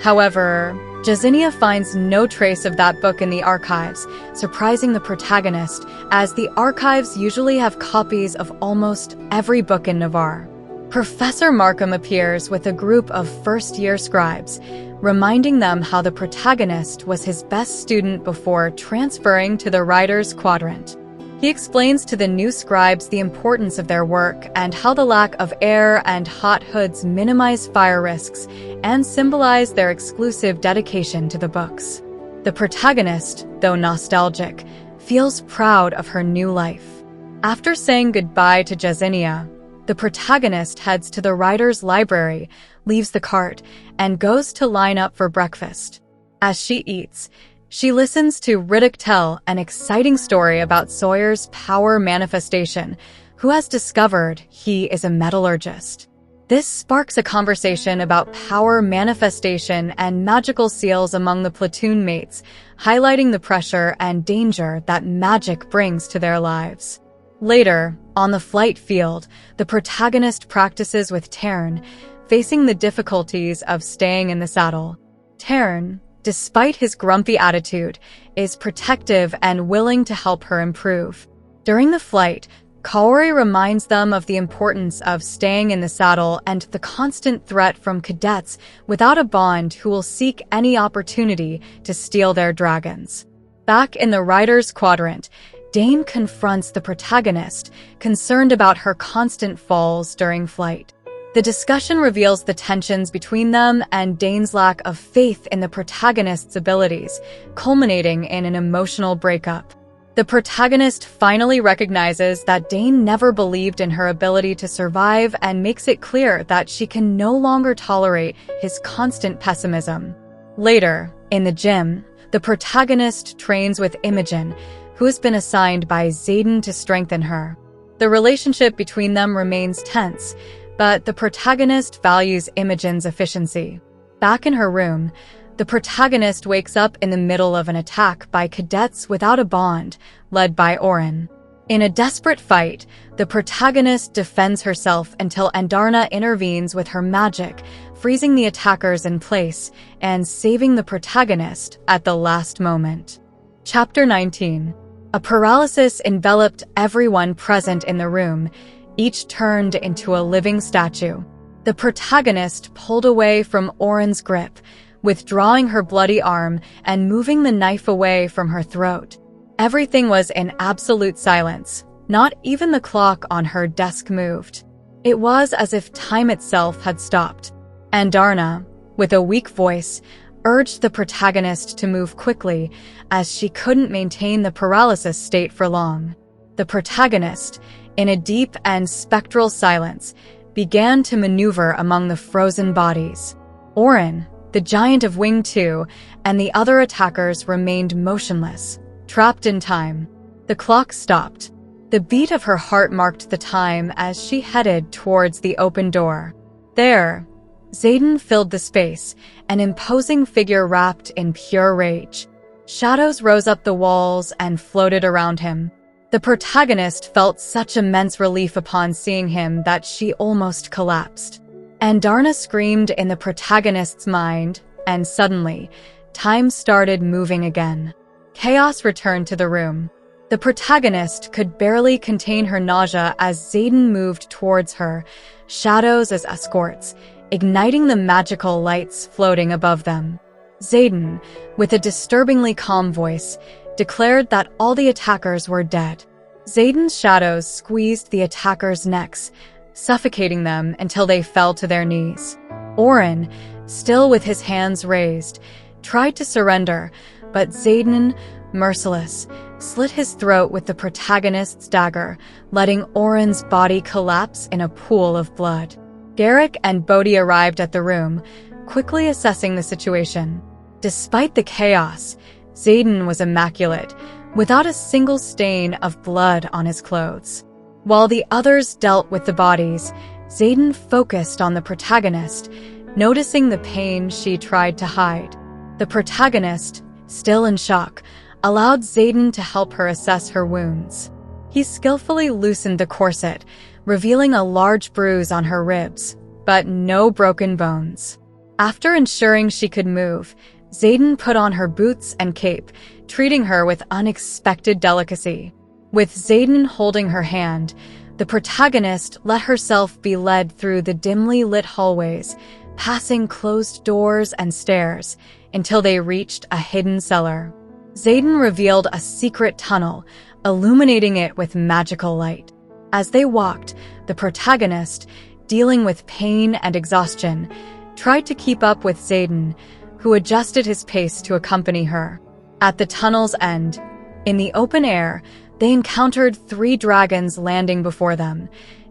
S1: However, Jazinia finds no trace of that book in the archives, surprising the protagonist, as the archives usually have copies of almost every book in Navarre. Professor Markham appears with a group of first-year scribes, reminding them how the protagonist was his best student before transferring to the Riders Quadrant. He explains to the new scribes the importance of their work and how the lack of air and hot hoods minimize fire risks and symbolize their exclusive dedication to the books. The protagonist, though nostalgic, feels proud of her new life. After saying goodbye to Jazinia, the protagonist heads to the writer's library, leaves the cart, and goes to line up for breakfast. As she eats, she listens to Riddick tell an exciting story about Sawyer's power manifestation, who has discovered he is a metallurgist. This sparks a conversation about power manifestation and magical seals among the platoon mates, highlighting the pressure and danger that magic brings to their lives. Later, on the flight field, the protagonist practices with Tern, facing the difficulties of staying in the saddle. Tern, despite his grumpy attitude, is protective and willing to help her improve. During the flight, Kaori reminds them of the importance of staying in the saddle and the constant threat from cadets without a bond who will seek any opportunity to steal their dragons. Back in the Riders Quadrant, Dane confronts the protagonist, concerned about her constant falls during flight. The discussion reveals the tensions between them and Dane's lack of faith in the protagonist's abilities, culminating in an emotional breakup. The protagonist finally recognizes that Dane never believed in her ability to survive and makes it clear that she can no longer tolerate his constant pessimism. Later, in the gym, the protagonist trains with Imogen, who has been assigned by Xaden to strengthen her. The relationship between them remains tense, but the protagonist values Imogen's efficiency. Back in her room, the protagonist wakes up in the middle of an attack by cadets without a bond, led by Oren. In a desperate fight, the protagonist defends herself until Andarna intervenes with her magic, freezing the attackers in place and saving the protagonist at the last moment. Chapter 19. A paralysis enveloped everyone present in the room, each turned into a living statue. The protagonist pulled away from Oren's grip, withdrawing her bloody arm and moving the knife away from her throat. Everything was in absolute silence. Not even the clock on her desk moved. It was as if time itself had stopped. Andarna, with a weak voice, urged the protagonist to move quickly, as she couldn't maintain the paralysis state for long. The protagonist, in a deep and spectral silence, began to maneuver among the frozen bodies. Oren, the giant of Wing 2, and the other attackers remained motionless, trapped in time. The clock stopped. The beat of her heart marked the time as she headed towards the open door. There, Xaden filled the space, an imposing figure wrapped in pure rage. Shadows rose up the walls and floated around him. The protagonist felt such immense relief upon seeing him that she almost collapsed. Andarna screamed in the protagonist's mind, and suddenly, time started moving again. Chaos returned to the room. The protagonist could barely contain her nausea as Xaden moved towards her, shadows as escorts, igniting the magical lights floating above them. Xaden, with a disturbingly calm voice, declared that all the attackers were dead. Xaden's shadows squeezed the attackers' necks, suffocating them until they fell to their knees. Oren, still with his hands raised, tried to surrender, but Xaden, merciless, slit his throat with the protagonist's dagger, letting Oren's body collapse in a pool of blood. Garrick and Bodhi arrived at the room, quickly assessing the situation. Despite the chaos, Xaden was immaculate, without a single stain of blood on his clothes. While the others dealt with the bodies, Xaden focused on the protagonist, noticing the pain she tried to hide. The protagonist, still in shock, allowed Xaden to help her assess her wounds. He skillfully loosened the corset, revealing a large bruise on her ribs, but no broken bones. After ensuring she could move, Xaden put on her boots and cape, treating her with unexpected delicacy. With Xaden holding her hand, the protagonist let herself be led through the dimly lit hallways, passing closed doors and stairs, until they reached a hidden cellar. Xaden revealed a secret tunnel, illuminating it with magical light. As they walked, the protagonist, dealing with pain and exhaustion, tried to keep up with Xaden, who adjusted his pace to accompany her. At the tunnel's end, in the open air, they encountered 3 dragons landing before them: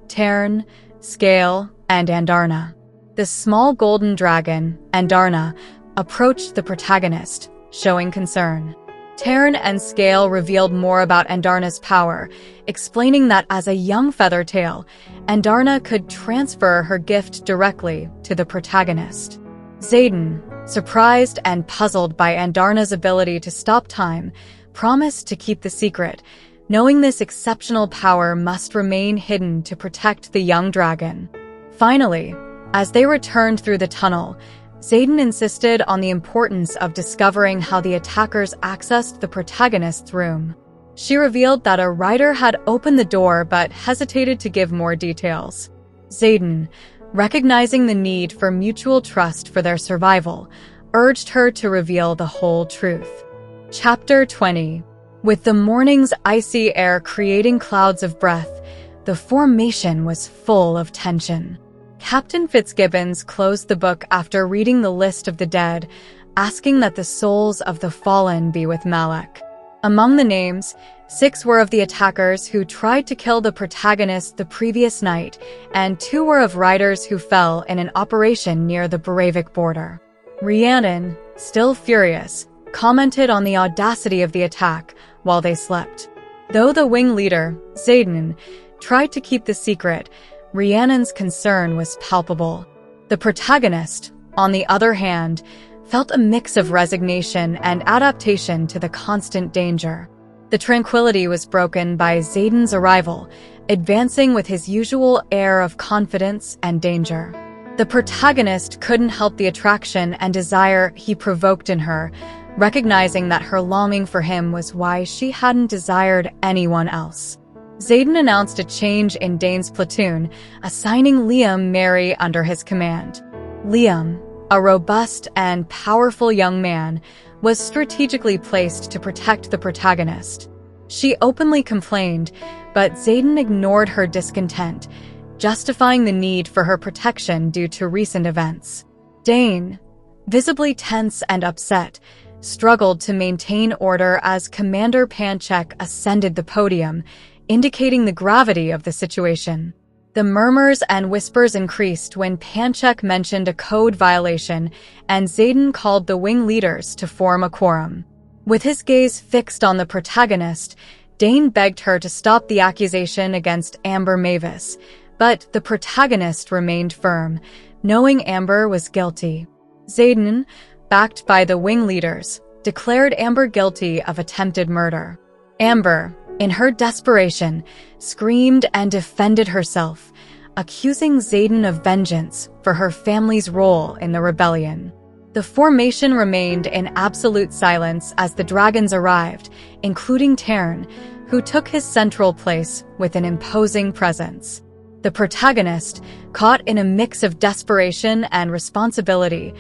S1: Tern, Scale, and Andarna. The small golden dragon, Andarna, approached the protagonist, showing concern. Tern and Scale revealed more about Andarna's power, explaining that as a young feathertail, Andarna could transfer her gift directly to the protagonist. Xaden, surprised and puzzled by Andarna's ability to stop time, promised to keep the secret, knowing this exceptional power must remain hidden to protect the young dragon. Finally, as they returned through the tunnel, Xaden insisted on the importance of discovering how the attackers accessed the protagonist's room. She revealed that a rider had opened the door but hesitated to give more details. Xaden, recognizing the need for mutual trust for their survival, urged her to reveal the whole truth. Chapter 20. With the morning's icy air creating clouds of breath, the formation was full of tension. Captain Fitzgibbons closed the book after reading the list of the dead, asking that the souls of the fallen be with Malak. Among the names, 6 were of the attackers who tried to kill the protagonist the previous night, and 2 were of riders who fell in an operation near the Baravik border. Rhiannon, still furious, commented on the audacity of the attack while they slept. Though the wing leader, Xaden, tried to keep the secret, Rhiannon's concern was palpable. The protagonist, on the other hand, felt a mix of resignation and adaptation to the constant danger. The tranquility was broken by Xaden's arrival, advancing with his usual air of confidence and danger. The protagonist couldn't help the attraction and desire he provoked in her, recognizing that her longing for him was why she hadn't desired anyone else. Xaden announced a change in Dane's platoon, assigning Liam Mary under his command. Liam, a robust and powerful young man, was strategically placed to protect the protagonist. She openly complained, but Xaden ignored her discontent, justifying the need for her protection due to recent events. Dane, visibly tense and upset, struggled to maintain order as Commander Panchek ascended the podium, indicating the gravity of the situation. The murmurs and whispers increased when Panchek mentioned a code violation, and Xaden called the wing leaders to form a quorum. With his gaze fixed on the protagonist, Dane begged her to stop the accusation against Amber Mavis, but the protagonist remained firm, knowing Amber was guilty. Xaden, backed by the wing leaders, declared Amber guilty of attempted murder. Amber, in her desperation, screamed and defended herself, accusing Xaden of vengeance for her family's role in the rebellion. The formation remained in absolute silence as the dragons arrived, including Tern, who took his central place with an imposing presence. The protagonist, caught in a mix of desperation and responsibility,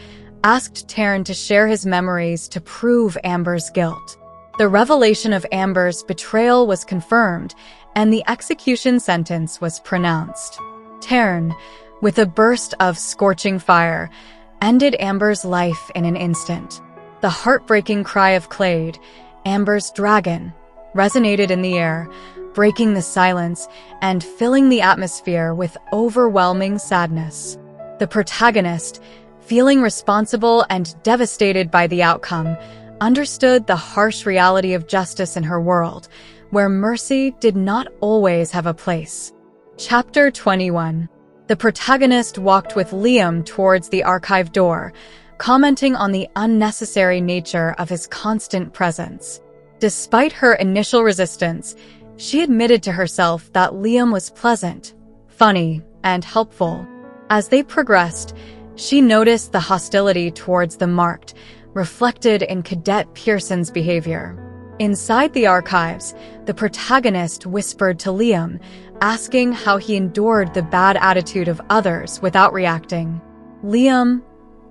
S1: asked Tern to share his memories to prove Amber's guilt. The revelation of Amber's betrayal was confirmed, and the execution sentence was pronounced. Tern, with a burst of scorching fire, ended Amber's life in an instant. The heartbreaking cry of Clade, Amber's dragon, resonated in the air, breaking the silence and filling the atmosphere with overwhelming sadness. The protagonist, feeling responsible and devastated by the outcome, understood the harsh reality of justice in her world, where mercy did not always have a place. Chapter 21. The protagonist walked with Liam towards the archive door, commenting on the unnecessary nature of his constant presence. Despite her initial resistance, she admitted to herself that Liam was pleasant, funny, and helpful. As they progressed, she noticed the hostility towards the marked, reflected in Cadet Pearson's behavior. Inside the archives, the protagonist whispered to Liam, asking how he endured the bad attitude of others without reacting. Liam,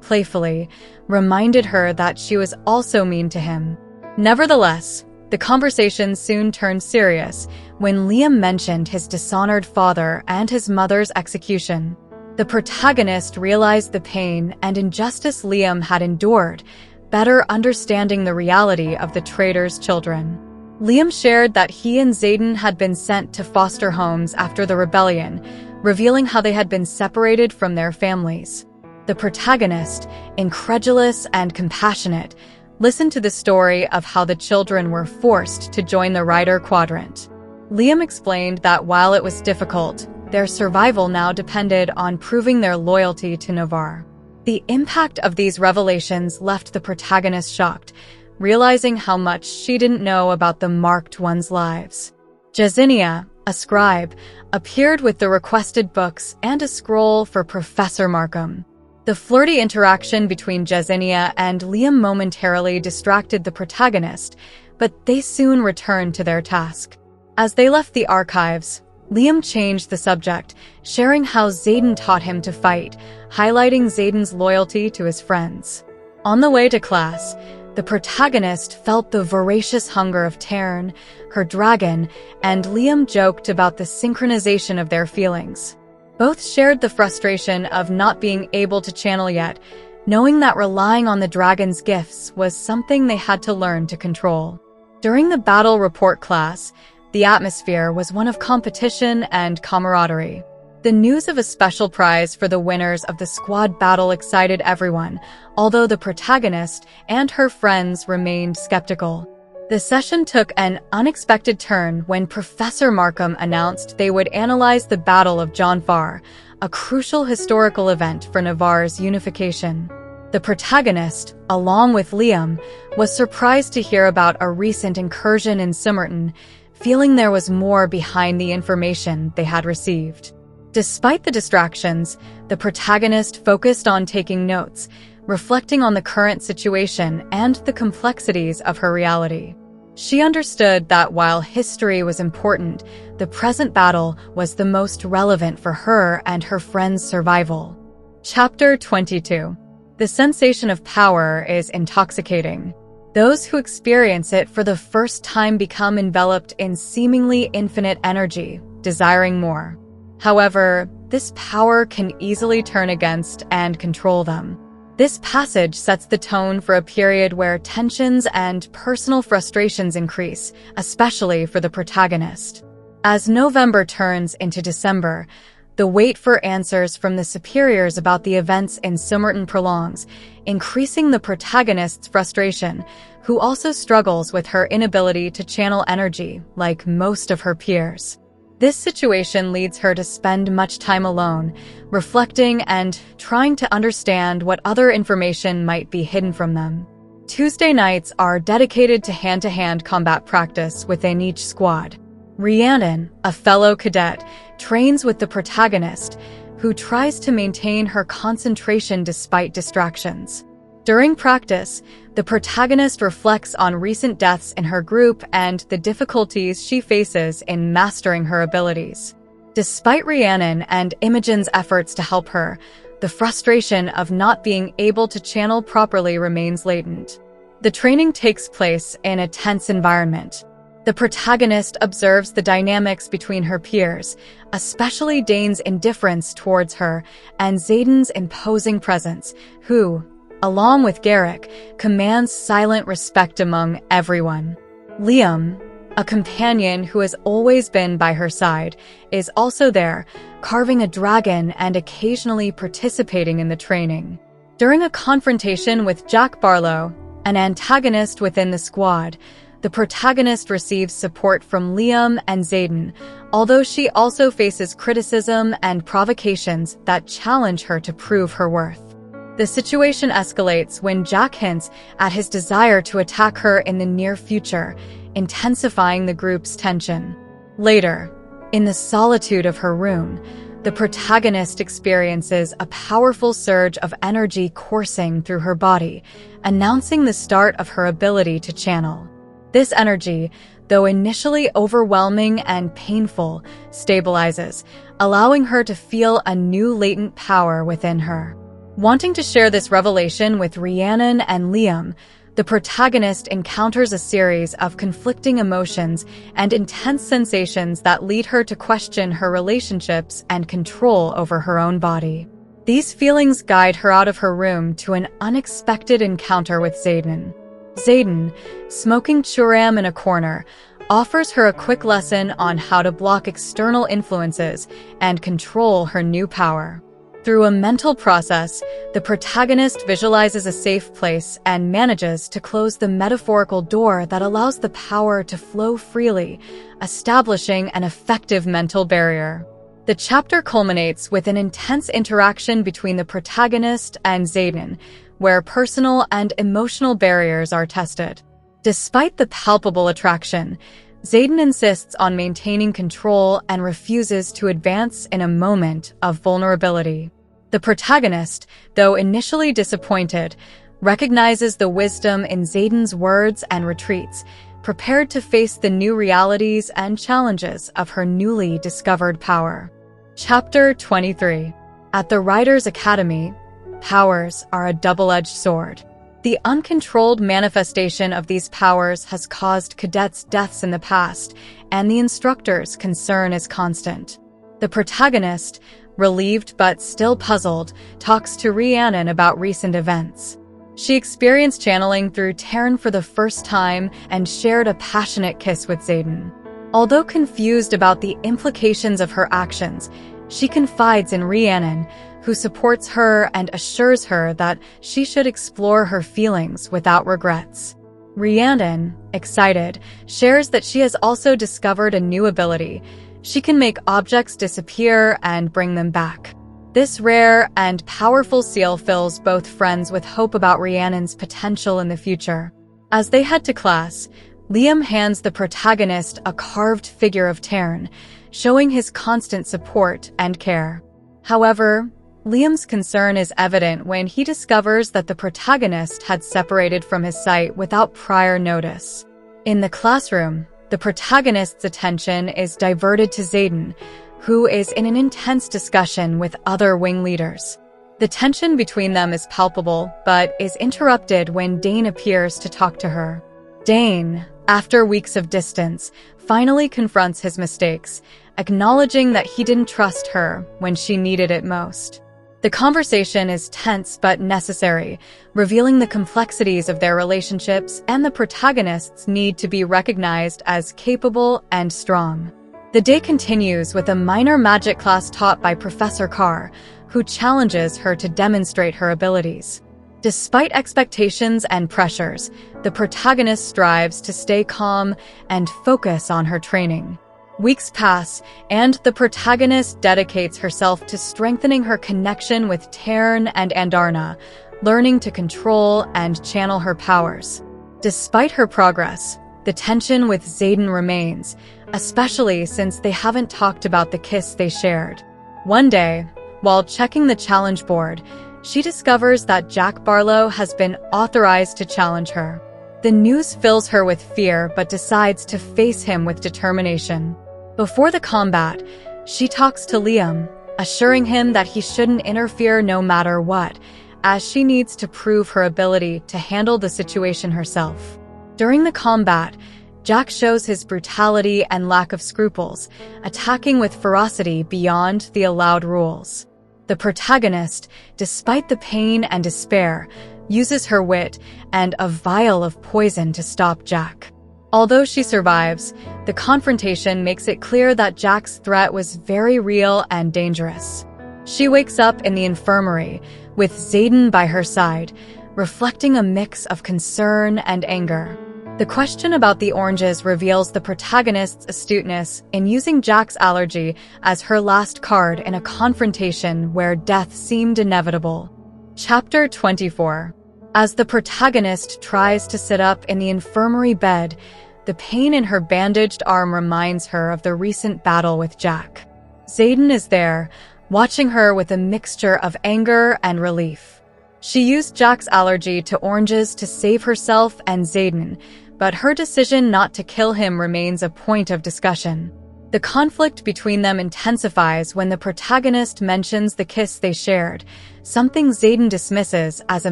S1: playfully, reminded her that she was also mean to him. Nevertheless, the conversation soon turned serious when Liam mentioned his dishonored father and his mother's execution. The protagonist realized the pain and injustice Liam had endured, better understanding the reality of the traitor's children. Liam shared that he and Xaden had been sent to foster homes after the rebellion, revealing how they had been separated from their families. The protagonist, incredulous and compassionate, listened to the story of how the children were forced to join the Rider Quadrant. Liam explained that while it was difficult, their survival now depended on proving their loyalty to Navarre. The impact of these revelations left the protagonist shocked, realizing how much she didn't know about the marked ones' lives. Jazinia, a scribe, appeared with the requested books and a scroll for Professor Markham. The flirty interaction between Jazinia and Liam momentarily distracted the protagonist, but they soon returned to their task. As they left the archives, Liam changed the subject, sharing how Xaden taught him to fight, highlighting Xaden's loyalty to his friends. On the way to class, the protagonist felt the voracious hunger of Tarn, her dragon, and Liam joked about the synchronization of their feelings. Both shared the frustration of not being able to channel yet, knowing that relying on the dragon's gifts was something they had to learn to control. During the battle report class, the atmosphere was one of competition and camaraderie. The news of a special prize for the winners of the squad battle excited everyone, although the protagonist and her friends remained skeptical. The session took an unexpected turn when Professor Markham announced they would analyze the Battle of Navarre, a crucial historical event for Navarre's unification. The protagonist, along with Liam, was surprised to hear about a recent incursion in Simmerton, feeling there was more behind the information they had received. Despite the distractions, the protagonist focused on taking notes, reflecting on the current situation and the complexities of her reality. She understood that while history was important, the present battle was the most relevant for her and her friends' survival. Chapter 22. The sensation of power is intoxicating. Those who experience it for the first time become enveloped in seemingly infinite energy, desiring more. However, this power can easily turn against and control them. This passage sets the tone for a period where tensions and personal frustrations increase, especially for the protagonist. As November turns into December, the wait for answers from the superiors about the events in Simmerton prolongs, increasing the protagonist's frustration, who also struggles with her inability to channel energy, like most of her peers. This situation leads her to spend much time alone, reflecting and trying to understand what other information might be hidden from them. Tuesday nights are dedicated to hand-to-hand combat practice within each squad. Rhiannon, a fellow cadet, trains with the protagonist, who tries to maintain her concentration despite distractions. During practice, the protagonist reflects on recent deaths in her group and the difficulties she faces in mastering her abilities. Despite Rhiannon and Imogen's efforts to help her, the frustration of not being able to channel properly remains latent. The training takes place in a tense environment. The protagonist observes the dynamics between her peers, especially Dane's indifference towards her and Xaden's imposing presence, who, along with Garrick, commands silent respect among everyone. Liam, a companion who has always been by her side, is also there, carving a dragon and occasionally participating in the training. During a confrontation with Jack Barlow, an antagonist within the squad, the the protagonist receives support from Liam and Xaden, although she also faces criticism and provocations that challenge her to prove her worth. The situation escalates when Jack hints at his desire to attack her in the near future, intensifying the group's tension. Later, in the solitude of her room, the protagonist experiences a powerful surge of energy coursing through her body, announcing the start of her ability to channel. This energy, though initially overwhelming and painful, stabilizes, allowing her to feel a new latent power within her. Wanting to share this revelation with Rhiannon and Liam, the protagonist encounters a series of conflicting emotions and intense sensations that lead her to question her relationships and control over her own body. These feelings guide her out of her room to an unexpected encounter with Xaden. Xaden, smoking churam in a corner, offers her a quick lesson on how to block external influences and control her new power. Through a mental process, the protagonist visualizes a safe place and manages to close the metaphorical door that allows the power to flow freely, establishing an effective mental barrier. The chapter culminates with an intense interaction between the protagonist and Xaden, where personal and emotional barriers are tested. Despite the palpable attraction, Xaden insists on maintaining control and refuses to advance in a moment of vulnerability. The protagonist, though initially disappointed, recognizes the wisdom in Xaden's words and retreats, prepared to face the new realities and challenges of her newly discovered power. Chapter 23. At the Riders Academy, powers are a double-edged sword. The uncontrolled manifestation of these powers has caused cadets' deaths in the past, and the instructor's concern is constant. The protagonist, relieved but still puzzled, talks to Rhiannon about recent events. She experienced channeling through Taryn for the first time and shared a passionate kiss with Xaden. Although confused about the implications of her actions, she confides in Rhiannon, who supports her and assures her that she should explore her feelings without regrets. Rhiannon, excited, shares that she has also discovered a new ability. She can make objects disappear and bring them back. This rare and powerful seal fills both friends with hope about Rhiannon's potential in the future. As they head to class, Liam hands the protagonist a carved figure of Taryn, showing his constant support and care. However, Liam's concern is evident when he discovers that the protagonist had separated from his sight without prior notice. In the classroom, the protagonist's attention is diverted to Xaden, who is in an intense discussion with other wing leaders. The tension between them is palpable, but is interrupted when Dane appears to talk to her. Dane, after weeks of distance, finally confronts his mistakes, acknowledging that he didn't trust her when she needed it most. The conversation is tense but necessary, revealing the complexities of their relationships and the protagonist's need to be recognized as capable and strong. The day continues with a minor magic class taught by Professor Carr, who challenges her to demonstrate her abilities. Despite expectations and pressures, the protagonist strives to stay calm and focus on her training. Weeks pass, and the protagonist dedicates herself to strengthening her connection with Taryn and Andarna, learning to control and channel her powers. Despite her progress, the tension with Xaden remains, especially since they haven't talked about the kiss they shared. One day, while checking the challenge board, she discovers that Jack Barlow has been authorized to challenge her. The news fills her with fear but decides to face him with determination. Before the combat, she talks to Liam, assuring him that he shouldn't interfere no matter what, as she needs to prove her ability to handle the situation herself. During the combat, Jack shows his brutality and lack of scruples, attacking with ferocity beyond the allowed rules. The protagonist, despite the pain and despair, uses her wit and a vial of poison to stop Jack. Although she survives, the confrontation makes it clear that Jack's threat was very real and dangerous. She wakes up in the infirmary, with Xaden by her side, reflecting a mix of concern and anger. The question about the oranges reveals the protagonist's astuteness in using Jack's allergy as her last card in a confrontation where death seemed inevitable. Chapter 24. As the protagonist tries to sit up in the infirmary bed, the pain in her bandaged arm reminds her of the recent battle with Jack. Xaden is there, watching her with a mixture of anger and relief. She used Jack's allergy to oranges to save herself and Xaden, but her decision not to kill him remains a point of discussion. The conflict between them intensifies when the protagonist mentions the kiss they shared, something Xaden dismisses as a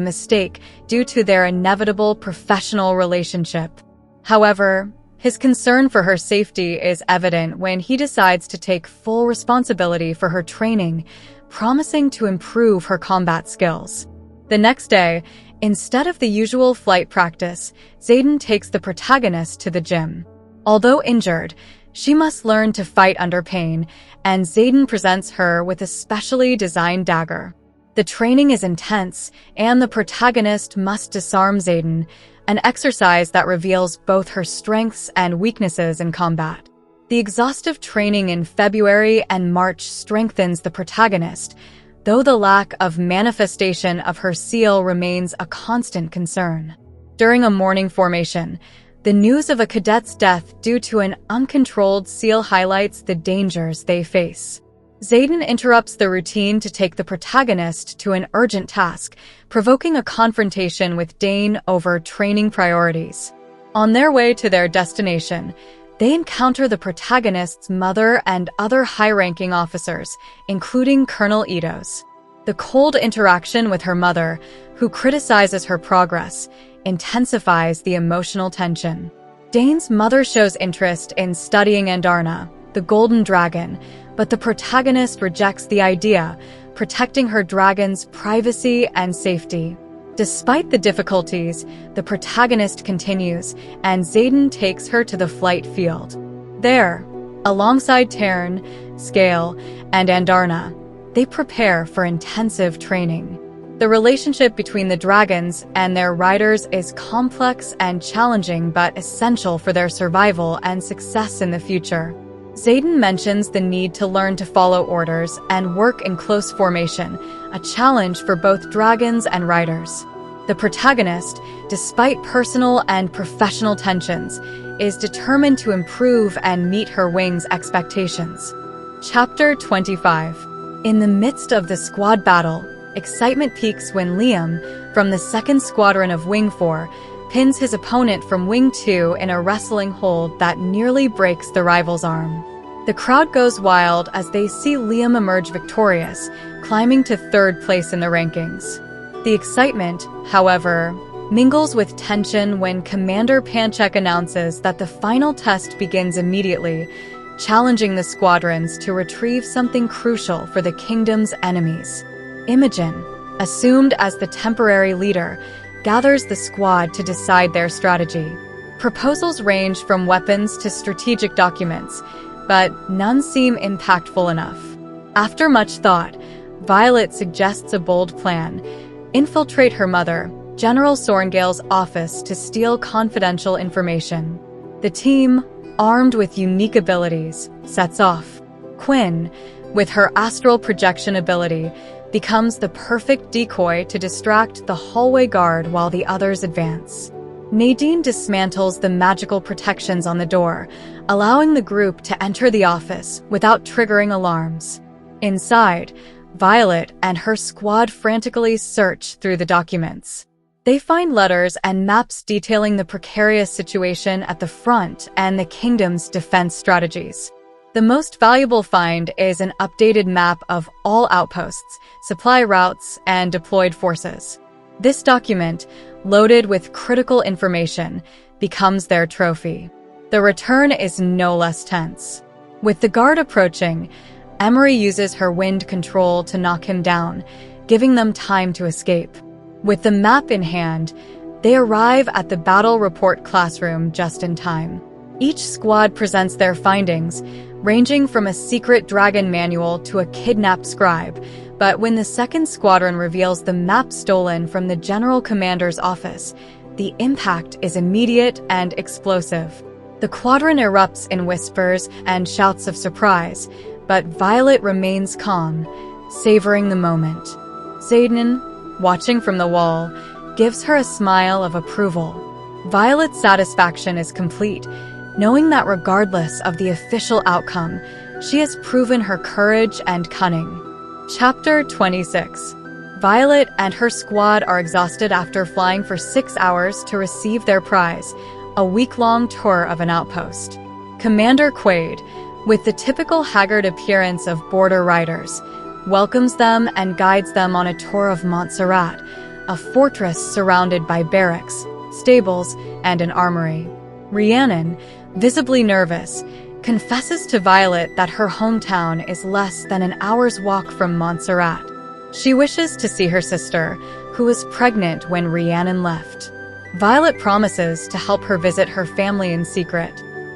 S1: mistake due to their inevitable professional relationship. However, his concern for her safety is evident when he decides to take full responsibility for her training, promising to improve her combat skills. The next day, instead of the usual flight practice, Xaden takes the protagonist to the gym. Although injured, she must learn to fight under pain, and Xaden presents her with a specially designed dagger. The training is intense, and the protagonist must disarm Xaden, an exercise that reveals both her strengths and weaknesses in combat. The exhaustive training in February and March strengthens the protagonist, though the lack of manifestation of her seal remains a constant concern. During a morning formation, the news of a cadet's death due to an uncontrolled seal highlights the dangers they face. Xaden interrupts the routine to take the protagonist to an urgent task, provoking a confrontation with Dane over training priorities. On their way to their destination, they encounter the protagonist's mother and other high-ranking officers, including Colonel Eidos. The cold interaction with her mother, who criticizes her progress, intensifies the emotional tension. Dane's mother shows interest in studying Andarna, the golden dragon, but the protagonist rejects the idea, protecting her dragon's privacy and safety. Despite the difficulties, the protagonist continues, and Xaden takes her to the flight field. There, alongside Tern, Scale, and Andarna, they prepare for intensive training. The relationship between the dragons and their riders is complex and challenging but essential for their survival and success in the future. Xaden mentions the need to learn to follow orders and work in close formation, a challenge for both dragons and riders. The protagonist, despite personal and professional tensions, is determined to improve and meet her wing's expectations. Chapter 25. In the midst of the squad battle, excitement peaks when Liam, from the 2nd Squadron of Wing 4, pins his opponent from Wing 2 in a wrestling hold that nearly breaks the rival's arm. The crowd goes wild as they see Liam emerge victorious, climbing to 3rd place in the rankings. The excitement, however, mingles with tension when Commander Panchek announces that the final test begins immediately, challenging the squadrons to retrieve something crucial for the kingdom's enemies. Imogen, assumed as the temporary leader, gathers the squad to decide their strategy. Proposals range from weapons to strategic documents, but none seem impactful enough. After much thought, Violet suggests a bold plan: infiltrate her mother, General Sorrengail's office to steal confidential information. The team, armed with unique abilities, sets off. Quinn, with her astral projection ability, becomes the perfect decoy to distract the hallway guard while the others advance. Nadine dismantles the magical protections on the door, allowing the group to enter the office without triggering alarms. Inside, Violet and her squad frantically search through the documents. They find letters and maps detailing the precarious situation at the front and the kingdom's defense strategies. The most valuable find is an updated map of all outposts, supply routes, and deployed forces. This document, loaded with critical information, becomes their trophy. The return is no less tense. With the guard approaching, Emery uses her wind control to knock him down, giving them time to escape. With the map in hand, they arrive at the battle report classroom just in time. Each squad presents their findings, ranging from a secret dragon manual to a kidnapped scribe, but when the 2nd Squadron reveals the map stolen from the General Commander's office, the impact is immediate and explosive. The quadrant erupts in whispers and shouts of surprise, but Violet remains calm, savoring the moment. Xaden, watching from the wall, gives her a smile of approval. Violet's satisfaction is complete, knowing that regardless of the official outcome, she has proven her courage and cunning. Chapter 26. Violet and her squad are exhausted after flying for 6 hours to receive their prize, a week-long tour of an outpost. Commander Quaid, with the typical haggard appearance of border riders, welcomes them and guides them on a tour of Montserrat, a fortress surrounded by barracks, stables, and an armory. Rhiannon, visibly nervous, confesses to Violet that her hometown is less than an hour's walk from Montserrat. She wishes to see her sister, who was pregnant when Rhiannon left. Violet promises to help her visit her family in secret.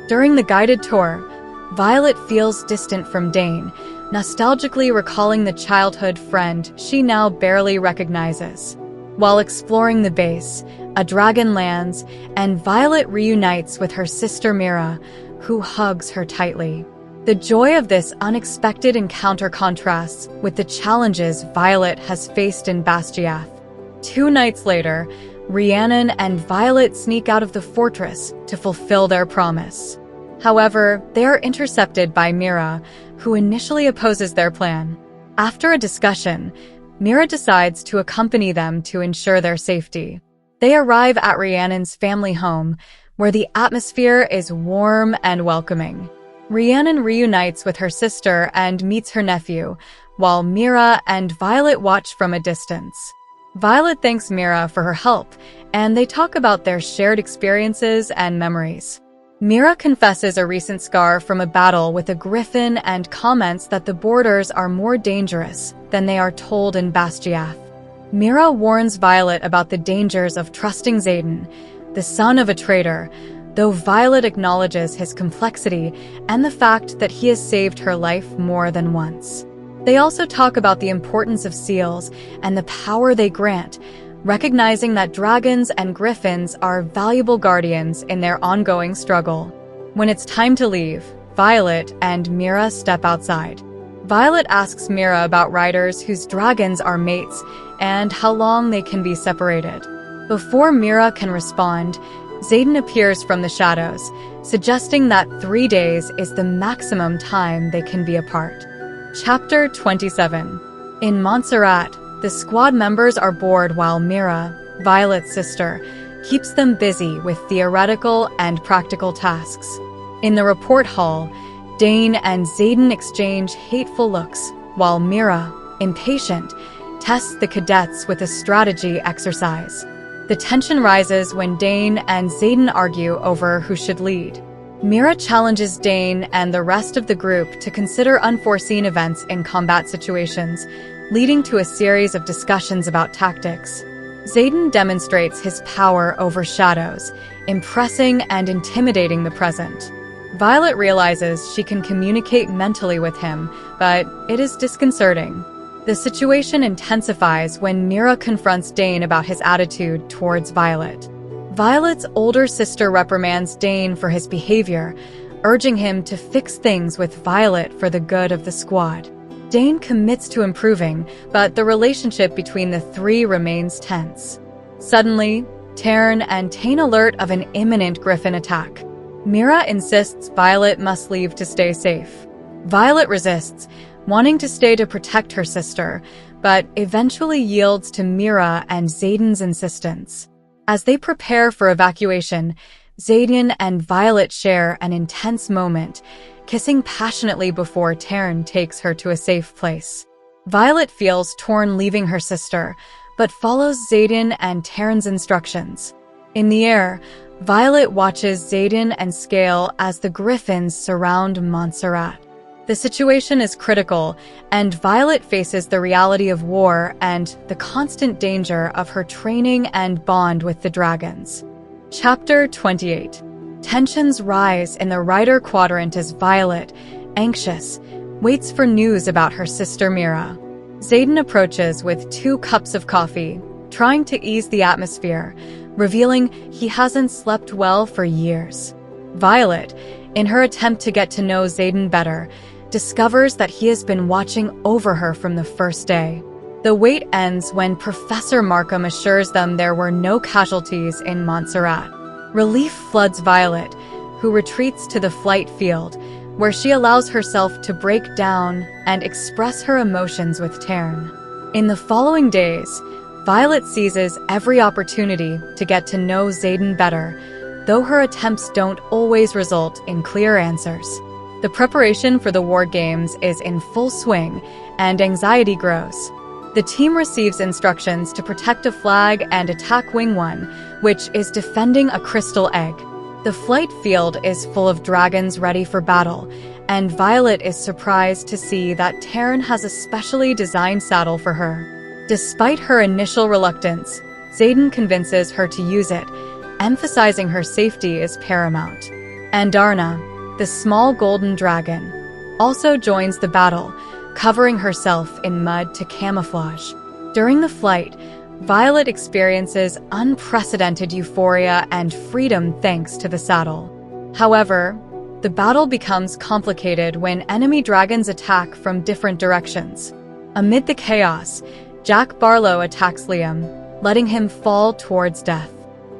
S1: During the guided tour, Violet feels distant from Dane, nostalgically recalling the childhood friend she now barely recognizes. While exploring the base, a dragon lands, and Violet reunites with her sister Mira, who hugs her tightly. The joy of this unexpected encounter contrasts with the challenges Violet has faced in Basgiath. 2 nights later, Rhiannon and Violet sneak out of the fortress to fulfill their promise. However, they are intercepted by Mira, who initially opposes their plan. After a discussion, Mira decides to accompany them to ensure their safety. They arrive at Rhiannon's family home, where the atmosphere is warm and welcoming. Rhiannon reunites with her sister and meets her nephew, while Mira and Violet watch from a distance. Violet thanks Mira for her help, and they talk about their shared experiences and memories. Mira confesses a recent scar from a battle with a griffin and comments that the borders are more dangerous than they are told in Basgiath. Mira warns Violet about the dangers of trusting Xaden, the son of a traitor, though Violet acknowledges his complexity and the fact that he has saved her life more than once. They also talk about the importance of seals and the power they grant, recognizing that dragons and griffins are valuable guardians in their ongoing struggle. When it's time to leave, Violet and Mira step outside. Violet asks Mira about riders whose dragons are mates and how long they can be separated. Before Mira can respond, Xaden appears from the shadows, suggesting that 3 days is the maximum time they can be apart. Chapter 27. In Montserrat, the squad members are bored while Mira, Violet's sister, keeps them busy with theoretical and practical tasks. In the report hall, Dane and Xaden exchange hateful looks, while Mira, impatient, tests the cadets with a strategy exercise. The tension rises when Dane and Xaden argue over who should lead. Mira challenges Dane and the rest of the group to consider unforeseen events in combat situations, leading to a series of discussions about tactics. Xaden demonstrates his power over shadows, impressing and intimidating the present. Violet realizes she can communicate mentally with him, but it is disconcerting. The situation intensifies when Mira confronts Dane about his attitude towards Violet. Violet's older sister reprimands Dane for his behavior, urging him to fix things with Violet for the good of the squad. Dane commits to improving, but the relationship between the three remains tense. Suddenly, Taryn and Tane alert of an imminent griffin attack. Mira insists Violet must leave to stay safe. Violet resists, wanting to stay to protect her sister, but eventually yields to Mira and Xaden's insistence. As they prepare for evacuation, Xaden and Violet share an intense moment, kissing passionately before Taryn takes her to a safe place. Violet feels torn leaving her sister, but follows Xaden and Taryn's instructions. In the air, Violet watches Xaden and Scale as the griffins surround Montserrat. The situation is critical, and Violet faces the reality of war and the constant danger of her training and bond with the dragons. Chapter 28. Tensions rise in the Rider Quadrant as Violet, anxious, waits for news about her sister Mira. Xaden approaches with 2 cups of coffee, trying to ease the atmosphere, revealing he hasn't slept well for years. Violet, in her attempt to get to know Xaden better, discovers that he has been watching over her from the first day. The wait ends when Professor Markham assures them there were no casualties in Montserrat. Relief floods Violet, who retreats to the flight field, where she allows herself to break down and express her emotions with Tern. In the following days, Violet seizes every opportunity to get to know Xaden better, though her attempts don't always result in clear answers. The preparation for the war games is in full swing, and anxiety grows. The team receives instructions to protect a flag and attack Wing 1, which is defending a crystal egg. The flight field is full of dragons ready for battle, and Violet is surprised to see that Tern has a specially designed saddle for her. Despite her initial reluctance, Xaden convinces her to use it, emphasizing her safety is paramount. Andarna, the small golden dragon, also joins the battle, covering herself in mud to camouflage. During the flight, Violet experiences unprecedented euphoria and freedom thanks to the saddle. However, the battle becomes complicated when enemy dragons attack from different directions. Amid the chaos, Jack Barlow attacks Liam, letting him fall towards death.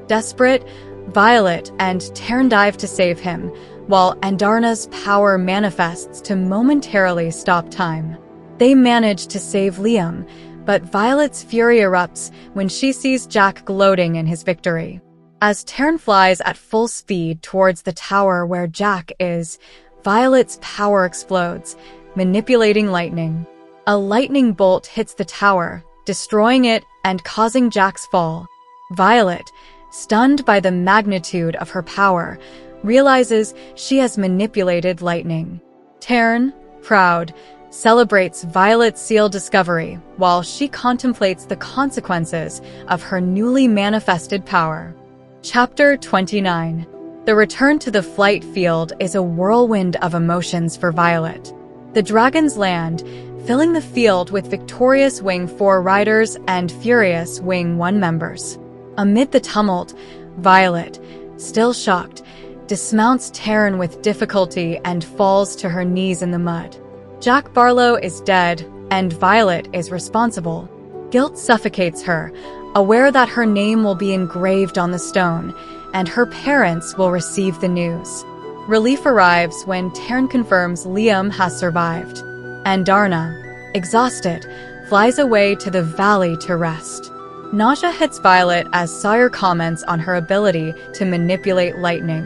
S1: Desperate, Violet and Tern dive to save him, while Andarna's power manifests to momentarily stop time. They manage to save Liam, but Violet's fury erupts when she sees Jack gloating in his victory. As Tern flies at full speed towards the tower where Jack is, Violet's power explodes, manipulating lightning. A lightning bolt hits the tower, destroying it and causing Jack's fall. Violet, stunned by the magnitude of her power, realizes she has manipulated lightning. Tern, proud, celebrates Violet's seal discovery while she contemplates the consequences of her newly manifested power. Chapter 29. The return to the flight field is a whirlwind of emotions for Violet. The dragons land, filling the field with victorious Wing 4 riders and furious Wing 1 members. Amid the tumult, Violet, still shocked, dismounts Tern with difficulty and falls to her knees in the mud. Jack Barlow is dead, and Violet is responsible. Guilt suffocates her, aware that her name will be engraved on the stone, and her parents will receive the news. Relief arrives when Tern confirms Liam has survived. Andarna, exhausted, flies away to the valley to rest. Nausea hits Violet as Sire comments on her ability to manipulate lightning.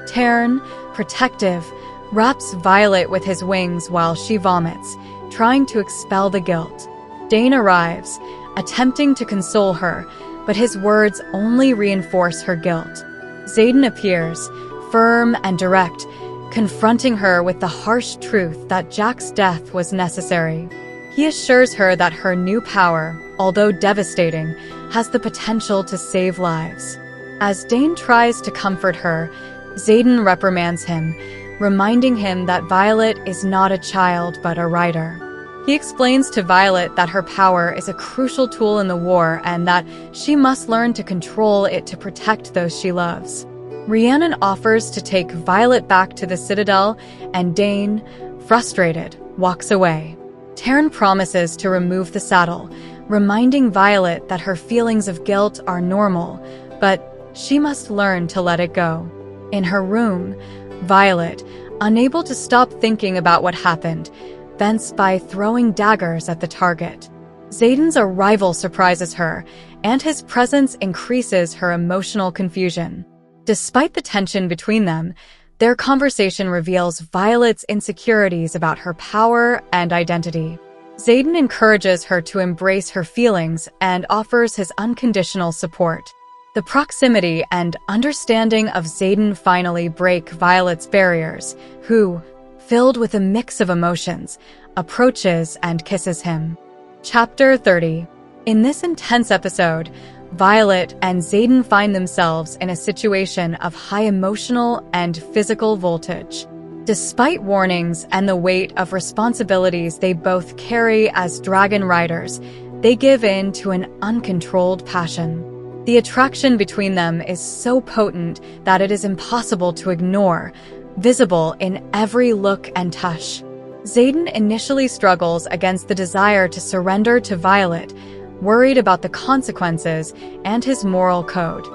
S1: Tern, protective, wraps Violet with his wings while she vomits, trying to expel the guilt. Dane arrives, attempting to console her, but his words only reinforce her guilt. Xaden appears, firm and direct, confronting her with the harsh truth that Jack's death was necessary. He assures her that her new power, although devastating, has the potential to save lives. As Dane tries to comfort her, Xaden reprimands him, reminding him that Violet is not a child but a rider. He explains to Violet that her power is a crucial tool in the war and that she must learn to control it to protect those she loves. Rhiannon offers to take Violet back to the Citadel, and Dane, frustrated, walks away. Tern promises to remove the saddle, reminding Violet that her feelings of guilt are normal, but she must learn to let it go. In her room, Violet, unable to stop thinking about what happened, vents by throwing daggers at the target. Xaden's arrival surprises her, and his presence increases her emotional confusion. Despite the tension between them, their conversation reveals Violet's insecurities about her power and identity. Xaden encourages her to embrace her feelings and offers his unconditional support. The proximity and understanding of Xaden finally break Violet's barriers, who, filled with a mix of emotions, approaches and kisses him. Chapter 30. In this intense episode, Violet and Xaden find themselves in a situation of high emotional and physical voltage. Despite warnings and the weight of responsibilities they both carry as dragon riders, they give in to an uncontrolled passion. The attraction between them is so potent that it is impossible to ignore, visible in every look and touch. Xaden initially struggles against the desire to surrender to Violet, worried about the consequences and his moral code.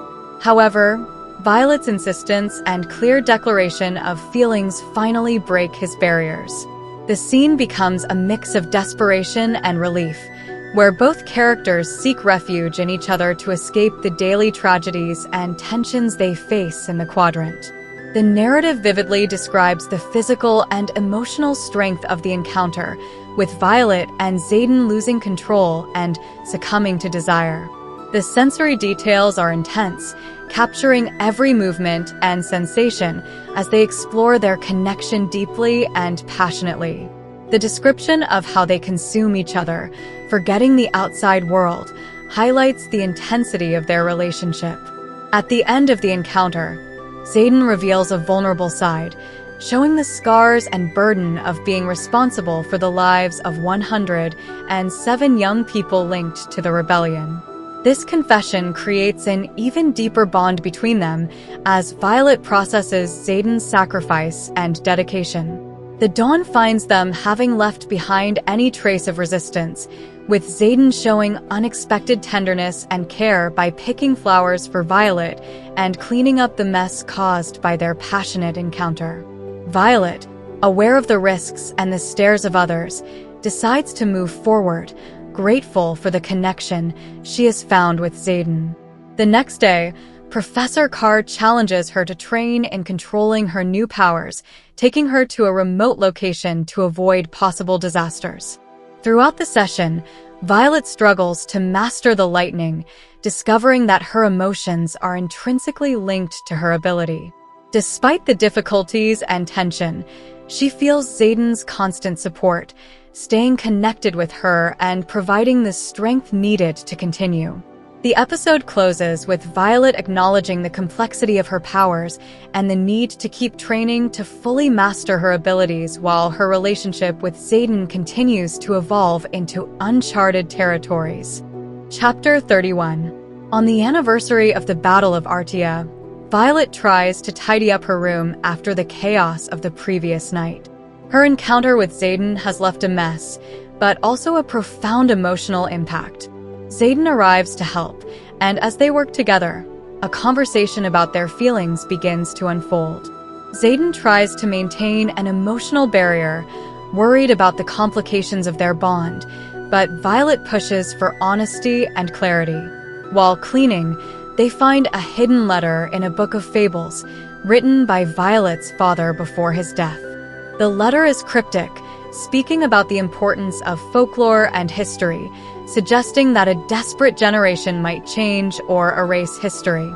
S1: However, Violet's insistence and clear declaration of feelings finally break his barriers. The scene becomes a mix of desperation and relief, where both characters seek refuge in each other to escape the daily tragedies and tensions they face in the quadrant. The narrative vividly describes the physical and emotional strength of the encounter, with Violet and Xaden losing control and succumbing to desire. The sensory details are intense, capturing every movement and sensation as they explore their connection deeply and passionately. The description of how they consume each other, forgetting the outside world, highlights the intensity of their relationship. At the end of the encounter, Xaden reveals a vulnerable side, showing the scars and burden of being responsible for the lives of 107 young people linked to the rebellion. This confession creates an even deeper bond between them as Violet processes Xaden's sacrifice and dedication. The dawn finds them having left behind any trace of resistance, with Xaden showing unexpected tenderness and care by picking flowers for Violet and cleaning up the mess caused by their passionate encounter. Violet, aware of the risks and the stares of others, decides to move forward, grateful for the connection she has found with Xaden. The next day, Professor Carr challenges her to train in controlling her new powers, taking her to a remote location to avoid possible disasters. Throughout the session, Violet struggles to master the lightning, discovering that her emotions are intrinsically linked to her ability. Despite the difficulties and tension, she feels Xaden's constant support, staying connected with her and providing the strength needed to continue. The episode closes with Violet acknowledging the complexity of her powers and the need to keep training to fully master her abilities while her relationship with Xaden continues to evolve into uncharted territories. Chapter 31. On the anniversary of the Battle of Artia, Violet tries to tidy up her room after the chaos of the previous night. Her encounter with Xaden has left a mess, but also a profound emotional impact. Xaden arrives to help, and as they work together, a conversation about their feelings begins to unfold. Xaden tries to maintain an emotional barrier, worried about the complications of their bond, but Violet pushes for honesty and clarity. While cleaning, they find a hidden letter in a book of fables, written by Violet's father before his death. The letter is cryptic, speaking about the importance of folklore and history, suggesting that a desperate generation might change or erase history.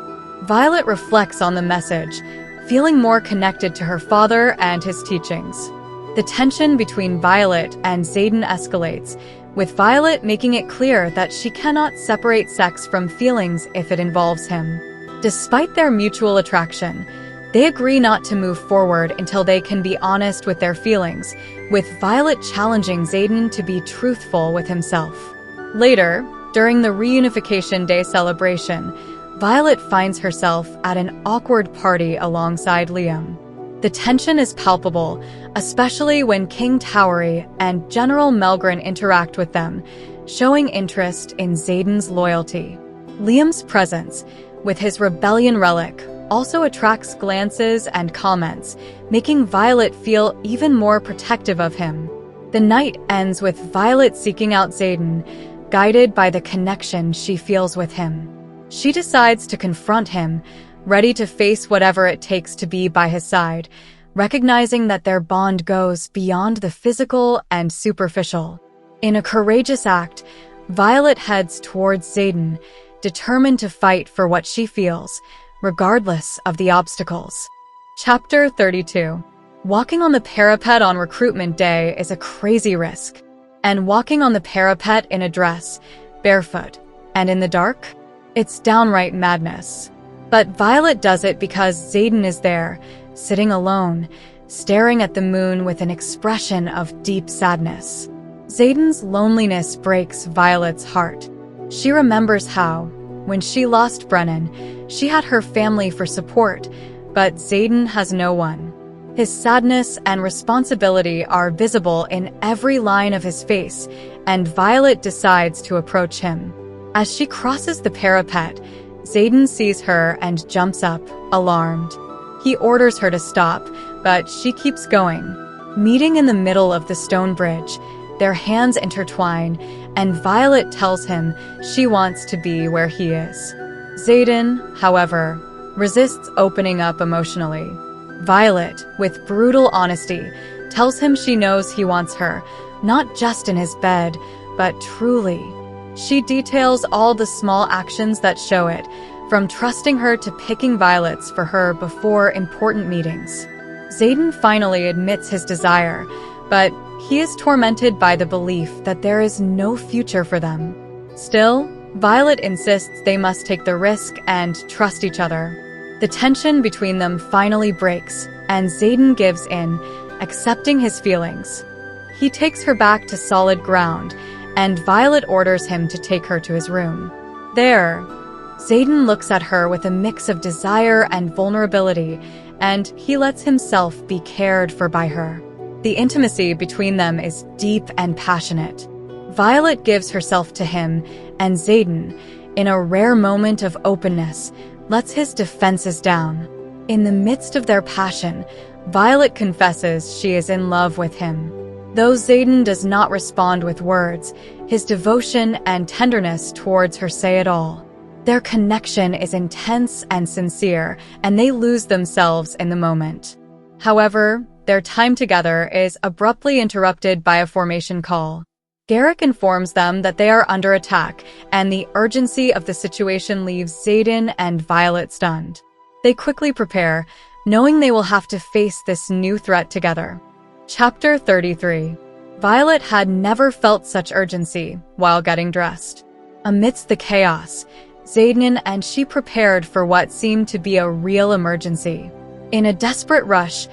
S1: Violet reflects on the message, feeling more connected to her father and his teachings. The tension between Violet and Xaden escalates, with Violet making it clear that she cannot separate sex from feelings if it involves him. Despite their mutual attraction, they agree not to move forward until they can be honest with their feelings, with Violet challenging Xaden to be truthful with himself. Later, during the Reunification Day celebration, Violet finds herself at an awkward party alongside Liam. The tension is palpable, especially when King Towery and General Melgren interact with them, showing interest in Xaden's loyalty. Liam's presence, with his rebellion relic, also attracts glances and comments, making Violet feel even more protective of him. The night ends with Violet seeking out Xaden, guided by the connection she feels with him. She decides to confront him, ready to face whatever it takes to be by his side, recognizing that their bond goes beyond the physical and superficial. In a courageous act, Violet heads towards Xaden, determined to fight for what she feels, regardless of the obstacles. Chapter 32. Walking on the parapet on recruitment day is a crazy risk. And walking on the parapet in a dress, barefoot, and in the dark? It's downright madness. But Violet does it because Xaden is there, sitting alone, staring at the moon with an expression of deep sadness. Xaden's loneliness breaks Violet's heart. She remembers how, When she lost Brennan, she had her family for support, but Xaden has no one. His sadness and responsibility are visible in every line of his face, and Violet decides to approach him. As she crosses the parapet, Xaden sees her and jumps up, alarmed. He orders her to stop, but she keeps going. Meeting in the middle of the stone bridge, their hands intertwine, and Violet tells him she wants to be where he is. Xaden, however, resists opening up emotionally. Violet, with brutal honesty, tells him she knows he wants her, not just in his bed, but truly. She details all the small actions that show it, from trusting her to picking violets for her before important meetings. Xaden finally admits his desire, but he is tormented by the belief that there is no future for them. Still, Violet insists they must take the risk and trust each other. The tension between them finally breaks, and Xaden gives in, accepting his feelings. He takes her back to solid ground, and Violet orders him to take her to his room. There, Xaden looks at her with a mix of desire and vulnerability, and he lets himself be cared for by her. The intimacy between them is deep and passionate. Violet gives herself to him, and Xaden, in a rare moment of openness, lets his defenses down. In the midst of their passion, Violet confesses she is in love with him. Though Xaden does not respond with words, his devotion and tenderness towards her say it all. Their connection is intense and sincere, and they lose themselves in the moment. However, their time together is abruptly interrupted by a formation call. Garrick informs them that they are under attack, and the urgency of the situation leaves Xaden and Violet stunned. They quickly prepare, knowing they will have to face this new threat together. Chapter 33. Violet had never felt such urgency while getting dressed. Amidst the chaos, Xaden and she prepared for what seemed to be a real emergency. In a desperate rush,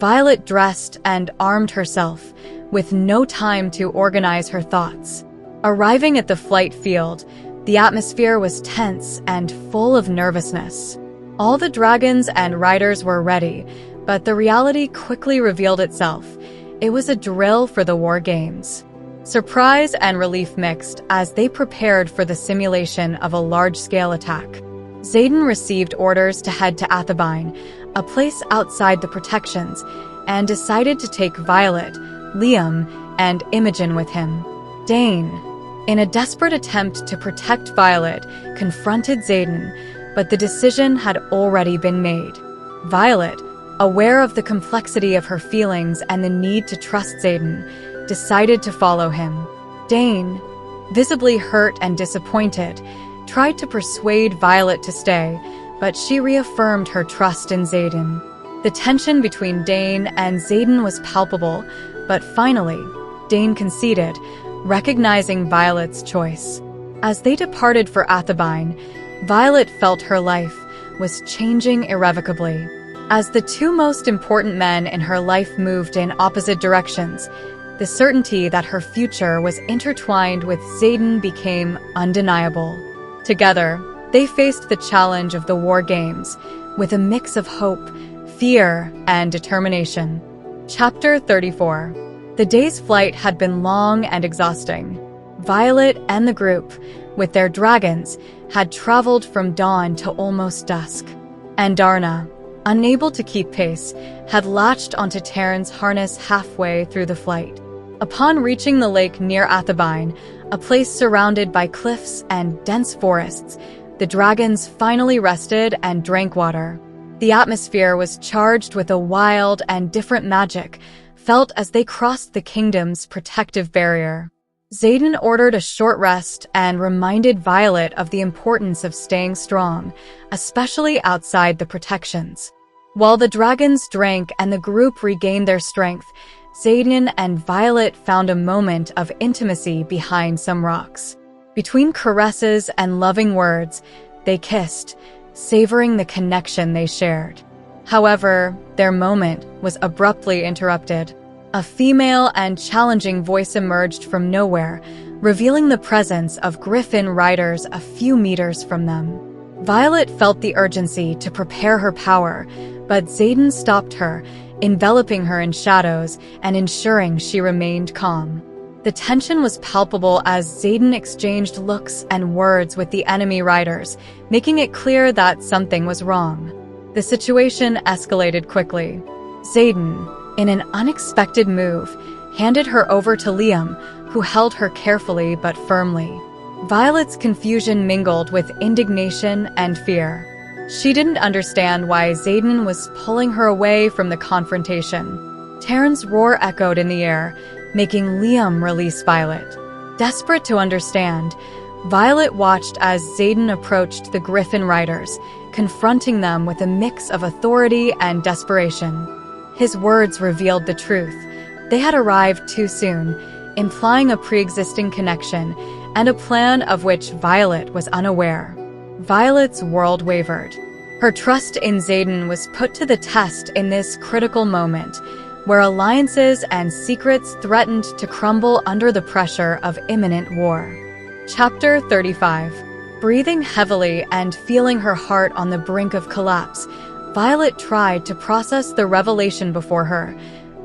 S1: Violet dressed and armed herself, with no time to organize her thoughts. Arriving at the flight field, the atmosphere was tense and full of nervousness. All the dragons and riders were ready, but the reality quickly revealed itself. It was a drill for the war games. Surprise and relief mixed as they prepared for the simulation of a large-scale attack. Xaden received orders to head to Athabine, a place outside the protections, and decided to take Violet, Liam, and Imogen with him. Dane, in a desperate attempt to protect Violet, confronted Xaden, but the decision had already been made. Violet, aware of the complexity of her feelings and the need to trust Xaden, decided to follow him. Dane, visibly hurt and disappointed, tried to persuade Violet to stay, but she reaffirmed her trust in Xaden. The tension between Dane and Xaden was palpable, but finally, Dane conceded, recognizing Violet's choice. As they departed for Athabine, Violet felt her life was changing irrevocably. As the two most important men in her life moved in opposite directions, the certainty that her future was intertwined with Xaden became undeniable. Together, they faced the challenge of the war games with a mix of hope, fear, and determination. Chapter 34. The day's flight had been long and exhausting. Violet and the group, with their dragons, had traveled from dawn to almost dusk. And Darna, unable to keep pace, had latched onto Terran's harness halfway through the flight. Upon reaching the lake near Athabine, a place surrounded by cliffs and dense forests, the dragons finally rested and drank water. The atmosphere was charged with a wild and different magic, felt as they crossed the kingdom's protective barrier. Xaden ordered a short rest and reminded Violet of the importance of staying strong, especially outside the protections. While the dragons drank and the group regained their strength, Xaden and Violet found a moment of intimacy behind some rocks. Between caresses and loving words, they kissed, savoring the connection they shared. However, their moment was abruptly interrupted. A female and challenging voice emerged from nowhere, revealing the presence of griffin riders a few meters from them. Violet felt the urgency to prepare her power, but Xaden stopped her, enveloping her in shadows and ensuring she remained calm. The tension was palpable as Xaden exchanged looks and words with the enemy riders, making it clear that something was wrong. The situation escalated quickly. Xaden, in an unexpected move, handed her over to Liam, who held her carefully but firmly. Violet's confusion mingled with indignation and fear. She didn't understand why Xaden was pulling her away from the confrontation. Terran's roar echoed in the air, making Liam release Violet. Desperate to understand, Violet watched as Xaden approached the Griffin Riders, confronting them with a mix of authority and desperation. His words revealed the truth. They had arrived too soon, implying a pre-existing connection and a plan of which Violet was unaware. Violet's world wavered. Her trust in Xaden was put to the test in this critical moment, where alliances and secrets threatened to crumble under the pressure of imminent war. Chapter 35. Breathing heavily and feeling her heart on the brink of collapse, Violet tried to process the revelation before her.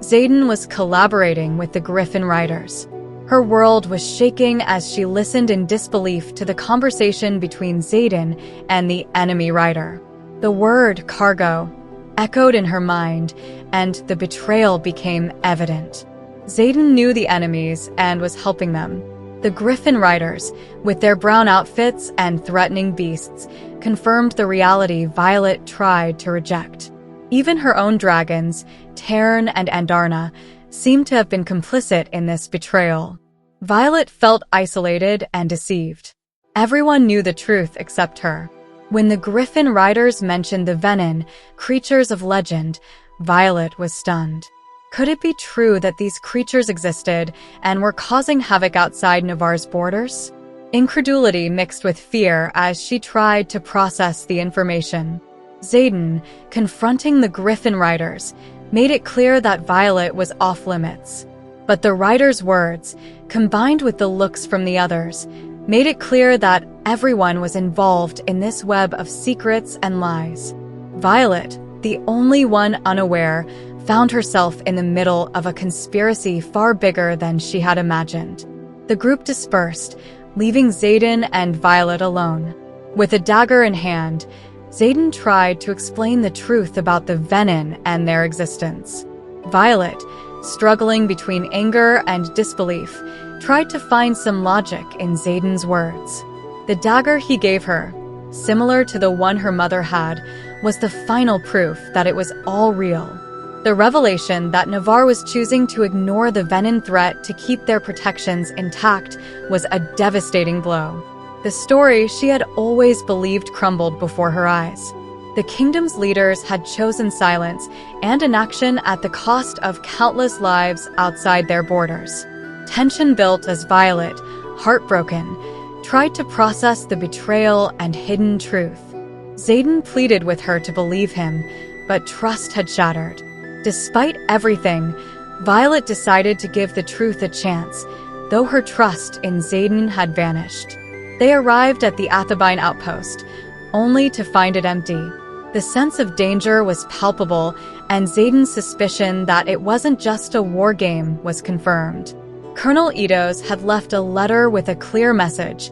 S1: Xaden was collaborating with the Griffin Riders. Her world was shaking as she listened in disbelief to the conversation between Xaden and the enemy rider. The word cargo echoed in her mind, and the betrayal became evident. Xaden knew the enemies and was helping them. The Griffin Riders, with their brown outfits and threatening beasts, confirmed the reality Violet tried to reject. Even her own dragons, Terran and Andarna, seemed to have been complicit in this betrayal. Violet felt isolated and deceived. Everyone knew the truth except her. When the Griffin Riders mentioned the Venin, creatures of legend, Violet was stunned. Could it be true that these creatures existed and were causing havoc outside Navarre's borders? Incredulity mixed with fear as she tried to process the information. Xaden, confronting the Griffin Riders, made it clear that Violet was off-limits. But the riders' words, combined with the looks from the others, made it clear that everyone was involved in this web of secrets and lies. Violet, the only one unaware, found herself in the middle of a conspiracy far bigger than she had imagined. The group dispersed, leaving Xaden and Violet alone. With a dagger in hand, Xaden tried to explain the truth about the Venin and their existence. Violet, struggling between anger and disbelief, tried to find some logic in Xaden's words. The dagger he gave her, similar to the one her mother had, was the final proof that it was all real. The revelation that Navarre was choosing to ignore the Venin threat to keep their protections intact was a devastating blow. The story she had always believed crumbled before her eyes. The kingdom's leaders had chosen silence and inaction at the cost of countless lives outside their borders. Tension built as Violet, heartbroken, tried to process the betrayal and hidden truth. Xaden pleaded with her to believe him, but trust had shattered. Despite everything, Violet decided to give the truth a chance, though her trust in Xaden had vanished. They arrived at the Athabine outpost, only to find it empty. The sense of danger was palpable, and Xaden's suspicion that it wasn't just a war game was confirmed. Colonel Eidos had left a letter with a clear message.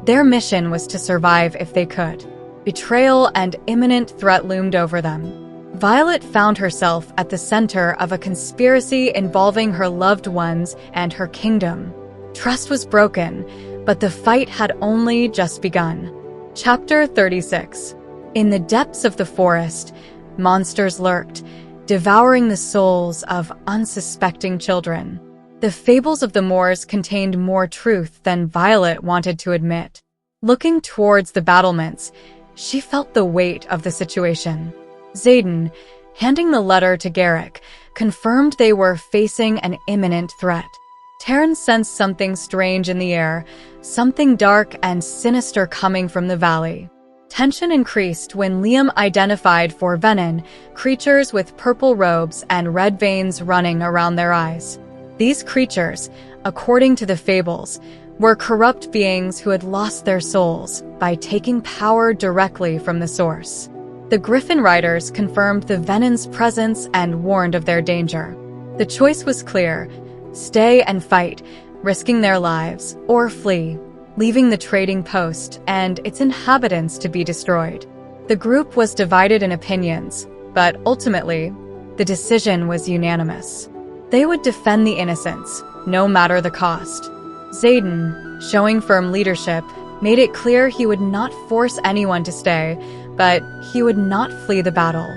S1: Their mission was to survive if they could. Betrayal and imminent threat loomed over them. Violet found herself at the center of a conspiracy involving her loved ones and her kingdom. Trust was broken, but the fight had only just begun. Chapter 36. In the depths of the forest, monsters lurked, devouring the souls of unsuspecting children. The fables of the Moors contained more truth than Violet wanted to admit. Looking towards the battlements, she felt the weight of the situation. Xaden, handing the letter to Garrick, confirmed they were facing an imminent threat. Terran sensed something strange in the air, something dark and sinister coming from the valley. Tension increased when Liam identified four Venin, creatures with purple robes and red veins running around their eyes. These creatures, according to the fables, were corrupt beings who had lost their souls by taking power directly from the source. The Griffin Riders confirmed the Venon's presence and warned of their danger. The choice was clear: stay and fight, risking their lives, or flee, leaving the trading post and its inhabitants to be destroyed. The group was divided in opinions, but ultimately, the decision was unanimous. They would defend the innocents, no matter the cost. Xaden, showing firm leadership, made it clear he would not force anyone to stay, but he would not flee the battle.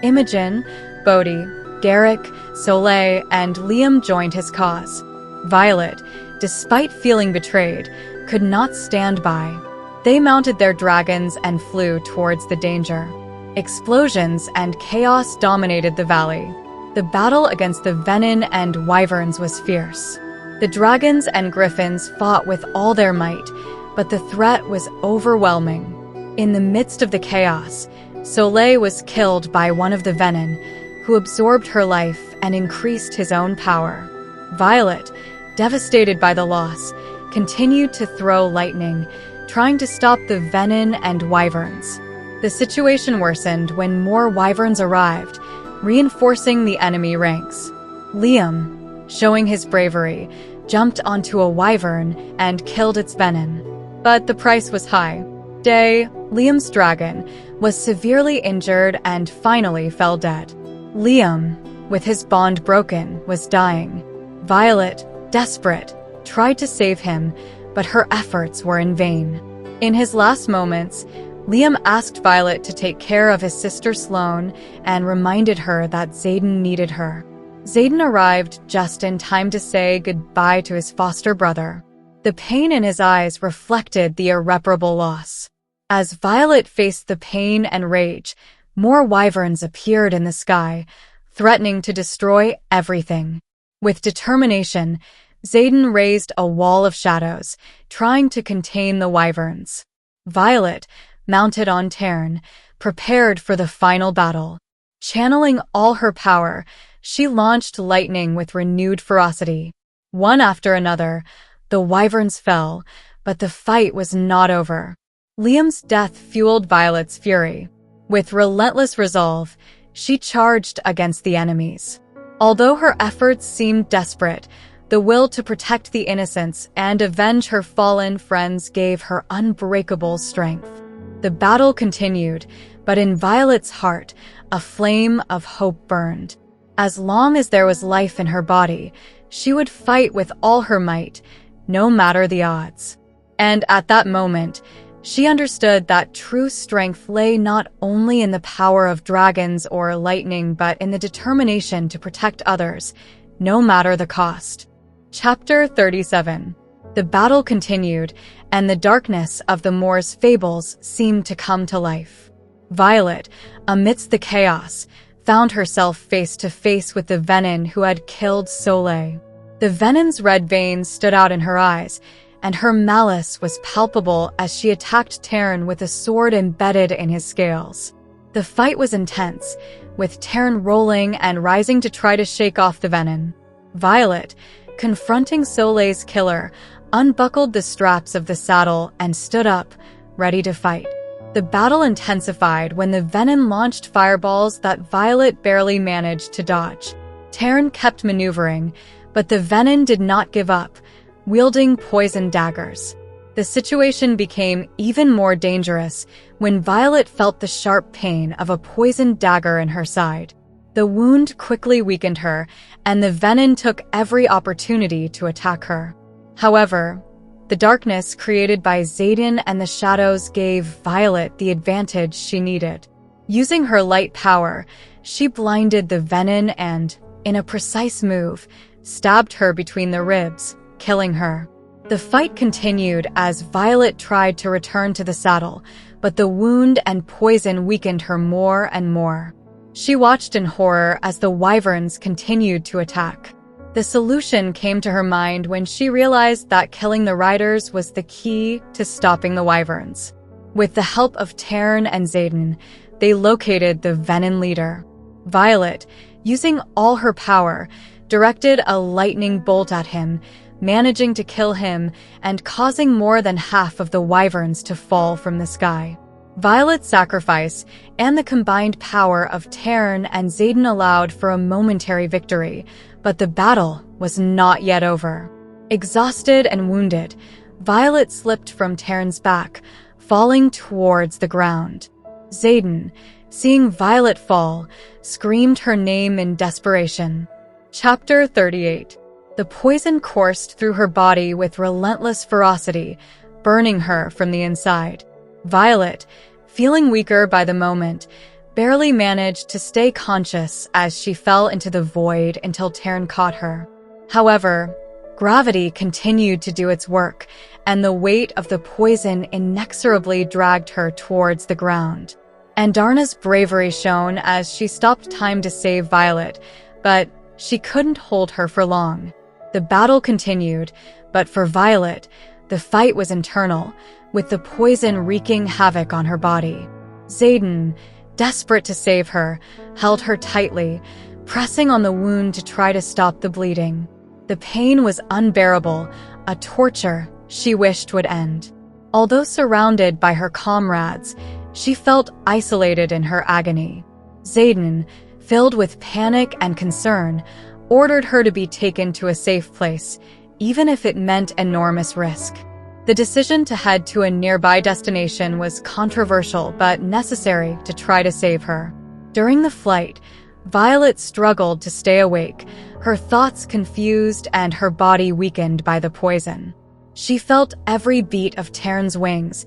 S1: Imogen, Bodhi, Garrick, Soleil, and Liam joined his cause. Violet, despite feeling betrayed, could not stand by. They mounted their dragons and flew towards the danger. Explosions and chaos dominated the valley. The battle against the Venon and Wyverns was fierce. The dragons and griffins fought with all their might, but the threat was overwhelming. In the midst of the chaos, Soleil was killed by one of the Venon, who absorbed her life and increased his own power. Violet, devastated by the loss, continued to throw lightning, trying to stop the Venon and Wyverns. The situation worsened when more Wyverns arrived, reinforcing the enemy ranks. Liam, showing his bravery, jumped onto a Wyvern and killed its Venon. But the price was high. Liam's dragon, was severely injured and finally fell dead. Liam, with his bond broken, was dying. Violet, desperate, tried to save him, but her efforts were in vain. In his last moments, Liam asked Violet to take care of his sister Sloane and reminded her that Xaden needed her. Xaden arrived just in time to say goodbye to his foster brother. The pain in his eyes reflected the irreparable loss. As Violet faced the pain and rage, more wyverns appeared in the sky, threatening to destroy everything. With determination, Xaden raised a wall of shadows, trying to contain the wyverns. Violet, mounted on Tern, prepared for the final battle. Channeling all her power, she launched lightning with renewed ferocity. One after another, the wyverns fell, but the fight was not over. Liam's death fueled Violet's fury. With relentless resolve, she charged against the enemies. Although her efforts seemed desperate, the will to protect the innocents and avenge her fallen friends gave her unbreakable strength. The battle continued, but in Violet's heart, a flame of hope burned. As long as there was life in her body, she would fight with all her might, no matter the odds. And at that moment, she understood that true strength lay not only in the power of dragons or lightning, but in the determination to protect others, no matter the cost. Chapter 37. The battle continued, and the darkness of the Moor's fables seemed to come to life. Violet, amidst the chaos, found herself face to face with the Venon who had killed Soleil. The Venon's red veins stood out in her eyes, and her malice was palpable as she attacked Tern with a sword embedded in his scales. The fight was intense, with Tern rolling and rising to try to shake off the Venon. Violet, confronting Soleil's killer, unbuckled the straps of the saddle and stood up, ready to fight. The battle intensified when the Venon launched fireballs that Violet barely managed to dodge. Tern kept maneuvering, but the Venon did not give up, wielding poison daggers. The situation became even more dangerous when Violet felt the sharp pain of a poisoned dagger in her side. The wound quickly weakened her, and the Venon took every opportunity to attack her. However, the darkness created by Xaden and the shadows gave Violet the advantage she needed. Using her light power, she blinded the Venon and, in a precise move, stabbed her between the ribs, killing her. The fight continued as Violet tried to return to the saddle, but the wound and poison weakened her more and more. She watched in horror as the wyverns continued to attack. The solution came to her mind when she realized that killing the riders was the key to stopping the wyverns. With the help of Tern and Xaden, they located the Venon leader. Violet, using all her power, directed a lightning bolt at him, managing to kill him and causing more than half of the wyverns to fall from the sky. Violet's sacrifice and the combined power of Tern and Xaden allowed for a momentary victory, but the battle was not yet over. Exhausted and wounded, Violet slipped from Tern's back, falling towards the ground. Xaden, seeing Violet fall, screamed her name in desperation. Chapter 38. The poison coursed through her body with relentless ferocity, burning her from the inside. Violet, feeling weaker by the moment, barely managed to stay conscious as she fell into the void until Tern caught her. However, gravity continued to do its work, and the weight of the poison inexorably dragged her towards the ground. Andarna's bravery shone as she stopped time to save Violet, but she couldn't hold her for long. The battle continued, but for Violet, the fight was internal, with the poison wreaking havoc on her body. Xaden, desperate to save her, held her tightly, pressing on the wound to try to stop the bleeding. The pain was unbearable, a torture she wished would end. Although surrounded by her comrades, she felt isolated in her agony. Xaden, filled with panic and concern, ordered her to be taken to a safe place, even if it meant enormous risk. The decision to head to a nearby destination was controversial but necessary to try to save her. During the flight, Violet struggled to stay awake, her thoughts confused and her body weakened by the poison. She felt every beat of Tern's wings,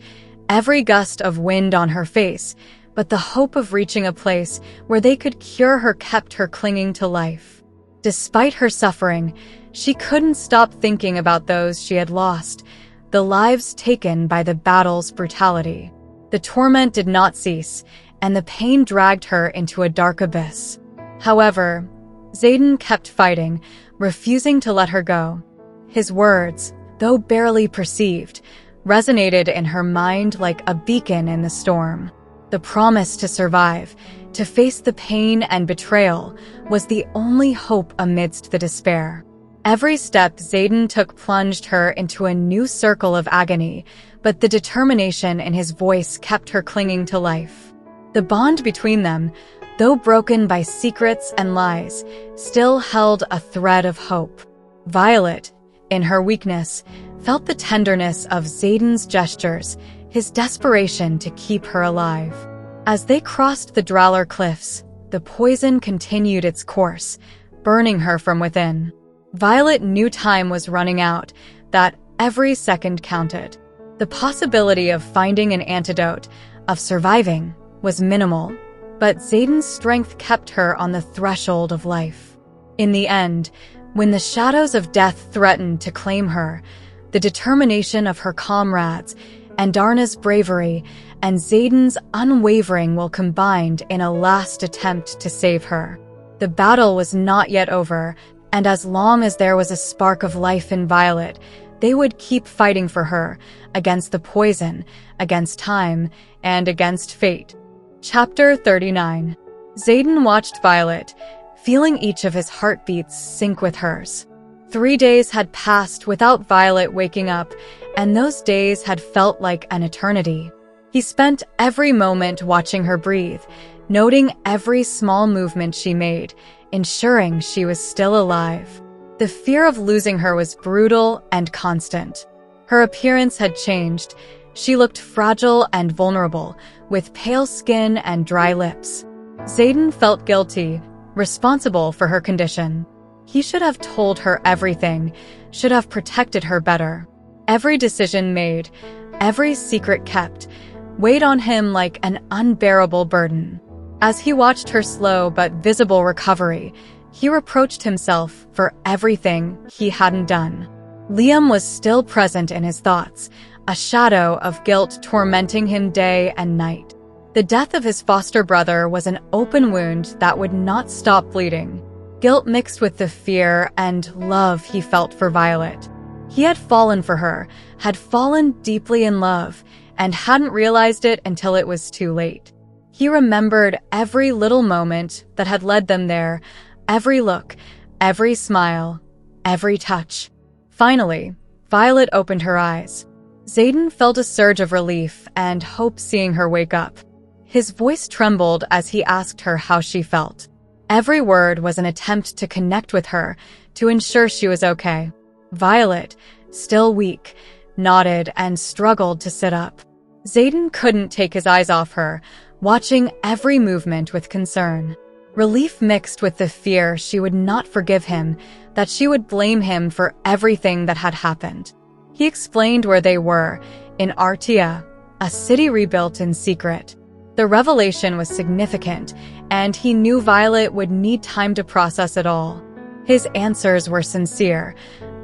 S1: every gust of wind on her face, but the hope of reaching a place where they could cure her kept her clinging to life. Despite her suffering, she couldn't stop thinking about those she had lost, the lives taken by the battle's brutality. The torment did not cease, and the pain dragged her into a dark abyss. However, Xaden kept fighting, refusing to let her go. His words, though barely perceived, resonated in her mind like a beacon in the storm. The promise to survive, to face the pain and betrayal, was the only hope amidst the despair. Every step Xaden took plunged her into a new circle of agony, but the determination in his voice kept her clinging to life. The bond between them, though broken by secrets and lies, still held a thread of hope. Violet, in her weakness, felt the tenderness of Xaden's gestures, his desperation to keep her alive. As they crossed the Dralar cliffs, the poison continued its course, burning her from within. Violet knew time was running out, that every second counted. The possibility of finding an antidote, of surviving, was minimal, but Xaden's strength kept her on the threshold of life. In the end, when the shadows of death threatened to claim her, the determination of her comrades, Andarna's bravery, and Xaden's unwavering will combined in a last attempt to save her. The battle was not yet over, and as long as there was a spark of life in Violet, they would keep fighting for her, against the poison, against time, and against fate. Chapter 39. Xaden watched Violet, feeling each of his heartbeats sync with hers. 3 days had passed without Violet waking up, and those days had felt like an eternity. He spent every moment watching her breathe, noting every small movement she made, ensuring she was still alive. The fear of losing her was brutal and constant. Her appearance had changed. She looked fragile and vulnerable, with pale skin and dry lips. Xaden felt guilty, responsible for her condition. He should have told her everything, should have protected her better. Every decision made, every secret kept, weighed on him like an unbearable burden. As he watched her slow but visible recovery, he reproached himself for everything he hadn't done. Liam was still present in his thoughts, a shadow of guilt tormenting him day and night. The death of his foster brother was an open wound that would not stop bleeding. Guilt mixed with the fear and love he felt for Violet. He had fallen for her, had fallen deeply in love, and hadn't realized it until it was too late. He remembered every little moment that had led them there, every look, every smile, every touch. Finally, Violet opened her eyes. Xaden felt a surge of relief and hope seeing her wake up. His voice trembled as he asked her how she felt. Every word was an attempt to connect with her, to ensure she was okay. Violet, still weak, nodded and struggled to sit up. Xaden couldn't take his eyes off her, watching every movement with concern. Relief mixed with the fear she would not forgive him, that she would blame him for everything that had happened. He explained where they were, in Artia, a city rebuilt in secret. The revelation was significant, and he knew Violet would need time to process it all. His answers were sincere,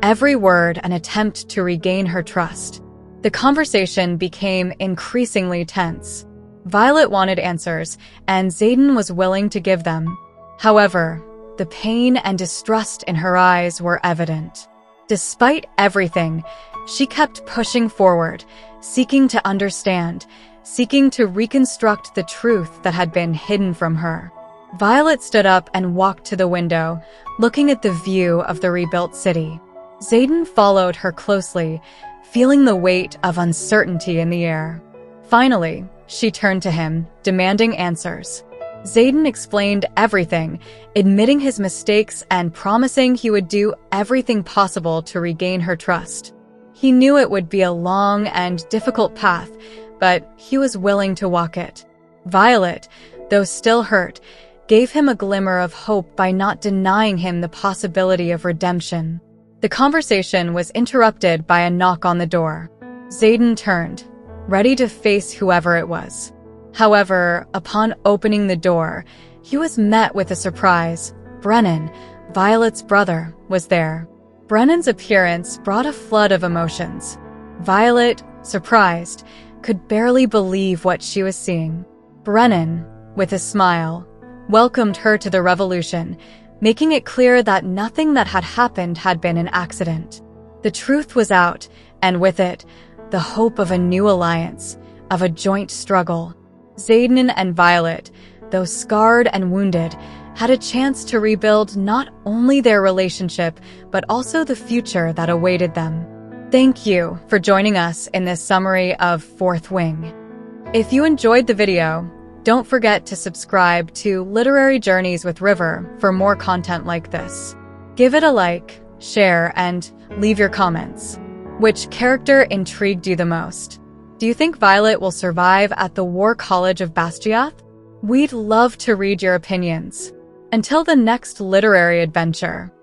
S1: every word an attempt to regain her trust. The conversation became increasingly tense. Violet wanted answers, and Xaden was willing to give them. However, the pain and distrust in her eyes were evident. Despite everything, she kept pushing forward, seeking to understand, seeking to reconstruct the truth that had been hidden from her. Violet stood up and walked to the window, looking at the view of the rebuilt city. Xaden followed her closely, feeling the weight of uncertainty in the air. Finally, she turned to him, demanding answers. Xaden explained everything, admitting his mistakes and promising he would do everything possible to regain her trust. He knew it would be a long and difficult path, but he was willing to walk it. Violet, though still hurt, gave him a glimmer of hope by not denying him the possibility of redemption. The conversation was interrupted by a knock on the door. Xaden turned, ready to face whoever it was. However, upon opening the door, he was met with a surprise. Brennan, Violet's brother, was there. Brennan's appearance brought a flood of emotions. Violet, surprised, could barely believe what she was seeing. Brennan, with a smile, welcomed her to the revolution, making it clear that nothing that had happened had been an accident. The truth was out, and with it, the hope of a new alliance, of a joint struggle. Xaden and Violet, though scarred and wounded, had a chance to rebuild not only their relationship, but also the future that awaited them. Thank you for joining us in this summary of Fourth Wing. If you enjoyed the video, don't forget to subscribe to Literary Journeys with River for more content like this. Give it a like, share, and leave your comments. Which character intrigued you the most? Do you think Violet will survive at the War College of Basgiath? We'd love to read your opinions. Until the next literary adventure.